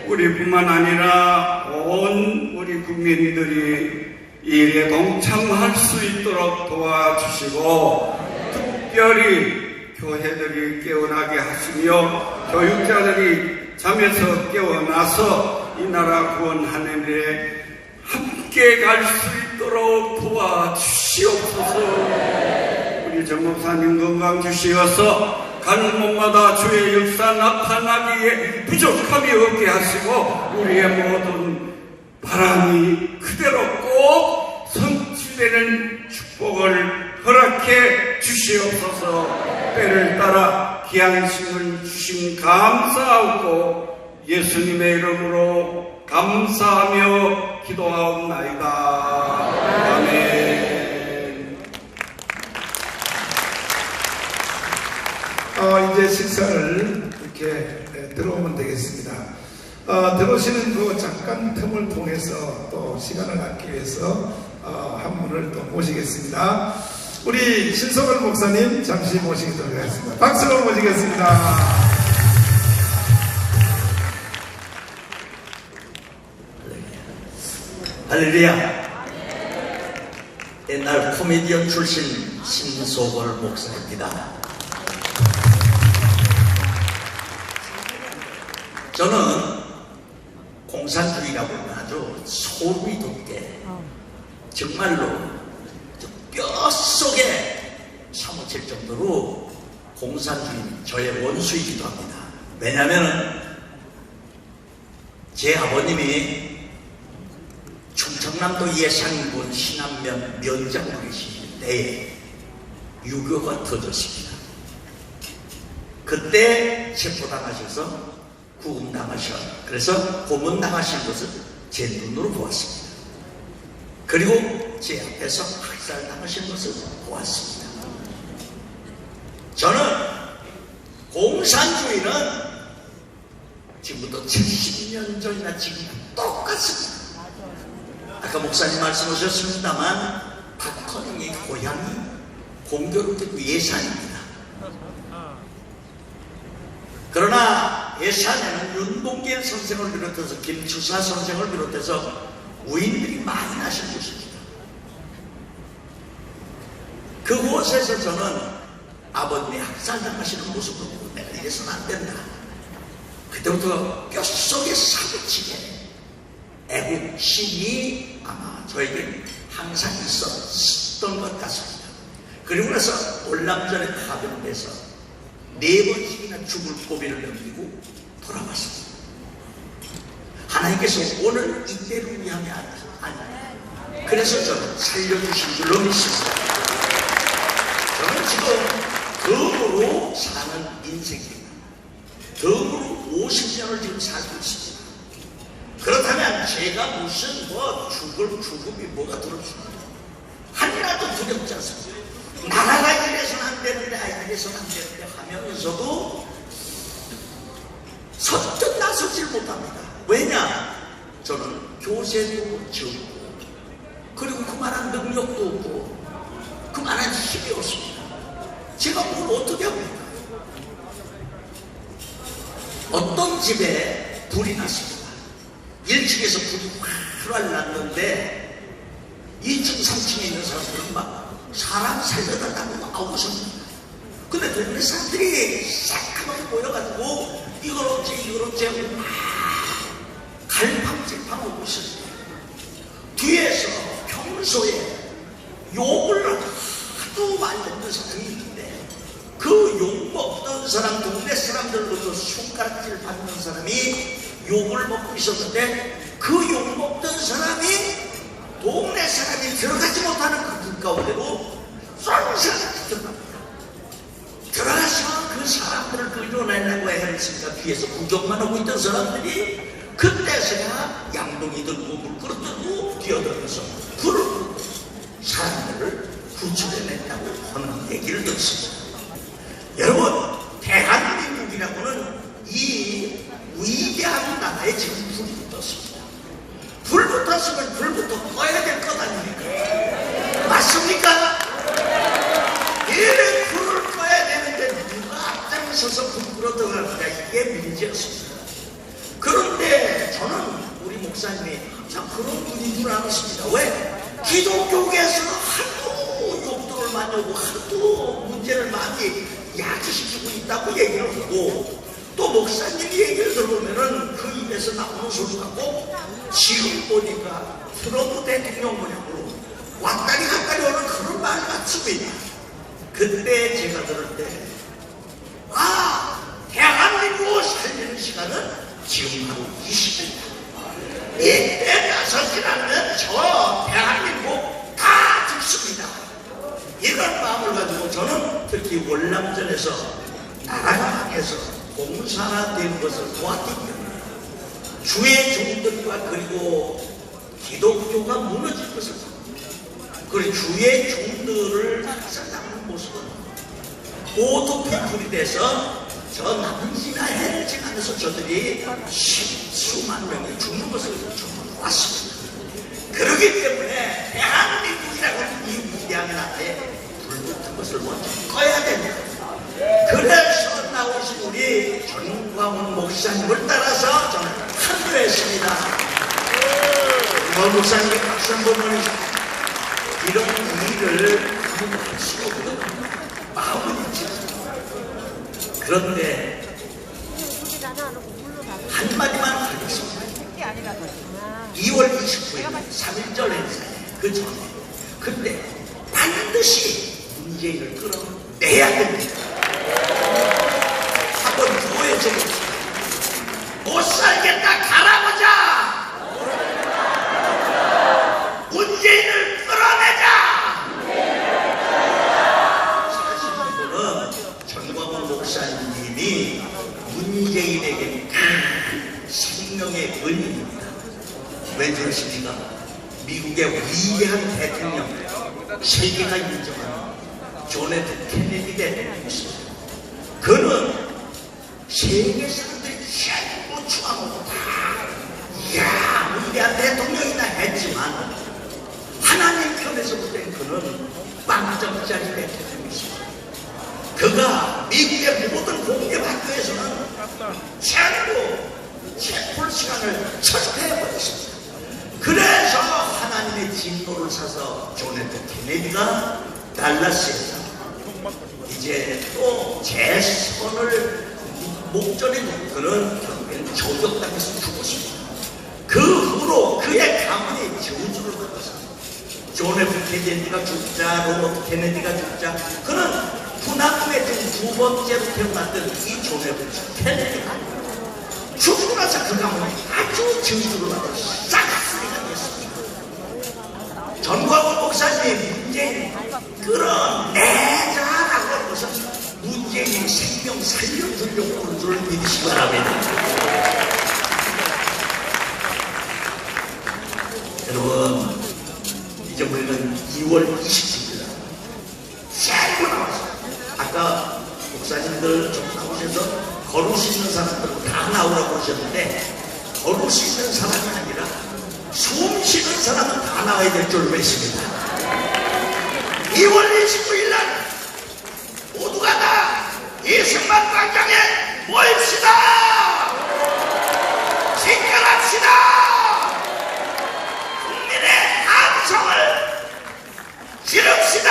우리뿐만 아니라 온 우리 국민들이 이 일에 동참할 수 있도록 도와주시고, 특별히 교회들이 깨어나게 하시며 교육자들이 잠에서 깨어나서 이 나라 구원하는 일에 함께 갈 수 있도록 도와주시옵소서. 우리 정 목사님 건강 주시어서 가는 곳마다 주의 역사 나타나기에 부족함이 없게 하시고, 우리의 모든 바람이 그대로 꼭 성취되는 축복을 허락해 주시옵소서. 때를 따라 귀한 힘을 주신 감사하고 예수님의 이름으로 감사하며 기도하옵나이다. 아멘. 이제 식사를 이렇게 들어오면 되겠습니다. 들어오시는 그 잠깐 틈을 통해서 또 시간을 갖기 위해서 한 분을 또 모시겠습니다. 우리 신성월 목사님 잠시 모시도록 하겠습니다. 박수로 모시겠습니다. 할렐루야. 옛날 코미디언 출신 신소걸 목사입니다. 저는 공산주의라고 하면 아주 소름이 돋게 정말로 뼛속에 사무칠 정도로 공산주의는 저의 원수이기도 합니다. 왜냐하면 제 아버님이 충청남도 예산군 신안면 면장으로 계시는 때에 유교가 터졌습니다. 그때 체포당하셔서 구금당하셔. 그래서 고문당하신 것을 제 눈으로 보았습니다. 그리고 제 앞에서 학살당하신 것을 보았습니다. 저는 공산주의는 지금부터 70년 전이나 지금 똑같습니다. 아까 목사님 말씀하셨습니다만 박헌영의 고향이 공교롭게도 예산입니다. 그러나 예산에는 윤봉길 선생을 비롯해서 김추사 선생을 비롯해서 우인들이 많이 나신 곳입니다. 그곳에서 저는 아버님이 학살당하시는 모습을 보고 내가 이래서는 안 된다. 그때부터 뼛속에 사무치게 애국심이 아마 저에게 항상 있었던 것 같습니다. 그리고 나서 월남전에 파병돼서 4번씩이나 죽을 고비를 넘기고 돌아왔습니다. 하나님께서 오늘 이때를 위함이 아니라 그래서 저는 살려주신 줄로 믿습니다. 저는 지금 덤으로 사는 인생입니다. 덤으로 50년을 지금 살고 있습니다. 그렇다면 제가 무슨 죽음이 뭐가 들었습니까? 하나도 두렵지 않습니다. 나라가 이래서는 안 되는데 이래서는 안 되는데 하면서도 선뜻 나서질 못합니다. 왜냐? 저는 교세도 적고 그리고 그만한 능력도 없고 그만한 힘이 없습니다. 제가 뭘 어떻게 합니까? 어떤 집에 불이 났습니다. 1층에서 불이 활활 났는데 2층, 3층에 있는 사람들은 막 사람 살려달라고 나오셨습니다. 근데 동네 사람들이 새까맣게 모여가지고 이걸 어째 하고 막 갈팡질팡하고 있었어요. 뒤에서 평소에 욕을 하도 많이 먹는 사람이 있는데 그 욕 먹던 사람, 동네 사람들로부터 손가락질 받는 사람이 욕을 먹고 있었는데 그 욕 먹던 사람이 동네 사람이 들어가지 못하는 그 문 가운데로 되겠습니까? 뒤에서 구경만 하고 있던 사람들이 그때서야 양동이 들고 물 그릇 들고 뛰어들어서 불을 끄고 사람들을 구출해냈다고 하는 얘기를 듣습니다. 여러분, 대한민국이라고는 이 위대한 나라에 지금 불이 붙었습니다. 불 붙었으면 불부터 꺼야 될 것 아닙니까? 맞습니까? 이래 불을 꺼야 되는데 누가 앞장서서 불 끌어 들어갈까? 이게 문제였습니다. 그런데 저는 우리 목사님이 항상 그런 분인 줄 알았습니다. 왜? 기독교계에서는 하도 욕들을 많이 하고 하도 문제를 많이 야기시키고 있다고 얘기를 하고 또 목사님 얘기를 들어보면은 그 입에서 나오는 소리가 꼭 지금 보니까 트럼프 대통령 모양으로 왔다리 갔다리 오는 그런 말 같습니다. 그때 제가 들을 때 대한민국을 살리는 시간은 지금 하루 20분이다. 이때 나서지 않으면 저 대한민국 다 죽습니다. 이런 마음을 가지고 저는 특히 월남전에서 나라가 향해서 공산화된 것을 보았기 때문에 주의 종들과 그리고 기독교가 무너질 것을 그리고 주의 종들을 살아가는 모습은 모두 피풀이 돼서 저 남지나 해지하면서 저들이 수만 명이 죽는 것을 좀 봤습니다. 그렇기 때문에 대한민국이라고 이 위대한 나라에 불붙은 것을 먼저 꺼야 됩니다. 그래서 나오신 우리 전광훈 목사님을 따라서 저는 합류했습니다. 전광훈 목사님께 박수 한번 보내주십시오. 이런 일을 아무도 할 수가 없는 마음은 있지. 그런데 한마디만 하겠습니다. 2월 29일 3.1절 행사에 그 전에 근데 반드시 문재인을 끌어내야 됩니다. 한번 보여줘봅시다. 못 살겠다 가라보자. 문재인을 끌어내자. 사실 이거는 전광훈 목사님이 문재인에게 큰 생명의 은인입니다. 왜 그러십니까? 미국의 위대한 대통령, 세계가 인정하는 존 F 케네디 대통령이십니다. 그는 세계 사람들이 전부 추앙하고 이야 위대한 대통령이다 했지만 하나님 편에서 볼 땐 그는 빵점짜리 대통령이십니다. 그가 미국의 모든 공립학교에서는 전부 체포 시간을 철폐해버렸습니다. 그래서 하나님의 진노를 사서 존 F 케네디가 달라스에서 이제 또 제 손을 목전에 놓고 그는 결국에는 저격당해서 죽었습니다. 그 후로 그의 가문이 저주를 받았습니다. 존 F 케네디가 죽자, 로버트 케네디가 죽자, 그는 군함에 두 번째로 태어났던 이 존 F 케네디가 죽고 나서 그 가문이 아주 저주를 받아서 싹쓸이가 됐습니다. 전광훈 목사님이 문재인 끌어내자라고 하는 것은 문재인이 생명 살려주려고 하는 줄 믿으시기 바랍니다. 여러분, 이제 우리는 2월 20일입니다. 새로 나왔어요. 아까 목사님들 좀 나오셔서 걸을 수 있는 사람들은 다 나오라고 하셨는데 걸을 수 있는 사람이 아니라 숨 쉬는 사람은 다 나와야 될 줄 믿습니다. 2월 29일 날 모두가 다 이승만 광장에 모입시다. 진결합시다. 국민의 함성을 지릅시다.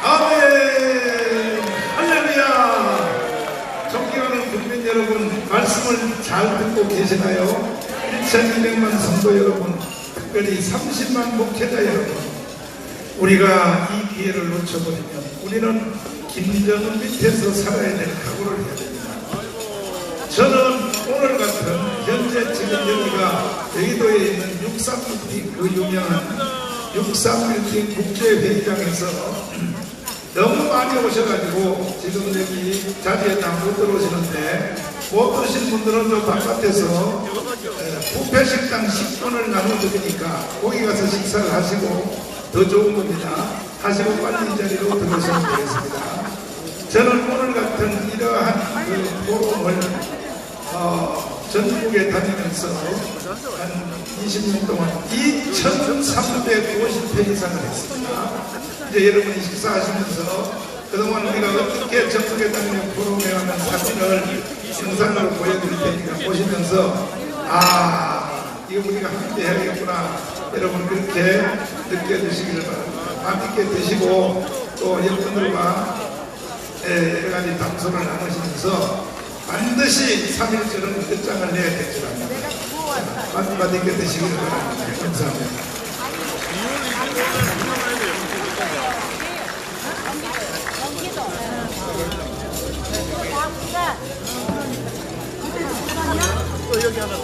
아멘. 할렐루야. 존경하는 국민 여러분, 말씀을 잘 듣고 계시나요? 1200만 성도 여러분, 특별히 30만 목회자 여러분, 우리가 이 기회를 놓쳐버리면 우리는 김정은 밑에서 살아야 될 각오를 해야 됩니다. 저는 오늘 같은 현재 지금 여기가 여의도에 있는 63빌딩, 그 유명한 63빌딩 국제회의장에서 너무 많이 오셔가지고 지금 여기 자리에 다 못 들어오시는데 못 들으신 분들은 저 바깥에서 뷔페 식당 10분을 나눠드리니까 거기 가서 식사를 하시고 더 좋은 겁니다. 하시고 빨리 이 자리로 들어오시면 되겠습니다. 저는 오늘 같은 이러한 그 포럼을 전국에 다니면서 한 20년 동안 2,350회 이상을 했습니다. 이제 여러분이 식사하시면서 그동안 우리가 어떻게 전국에 다니며 포럼에 가는 사진을 영상으로 보여드릴 테니까 보시면서 이거 우리가 함께 해야겠구나, 여러분 그렇게 느껴주시기를 바랍니다. 맛있게 드시고 또 여러분들과 여러 가지 담소를 나누시면서 반드시 3.1절은 끝장을 내야 될 줄 압니다. 맛있게 드시기를 바랍니다. 감사합니다. 또 여기 하나 더.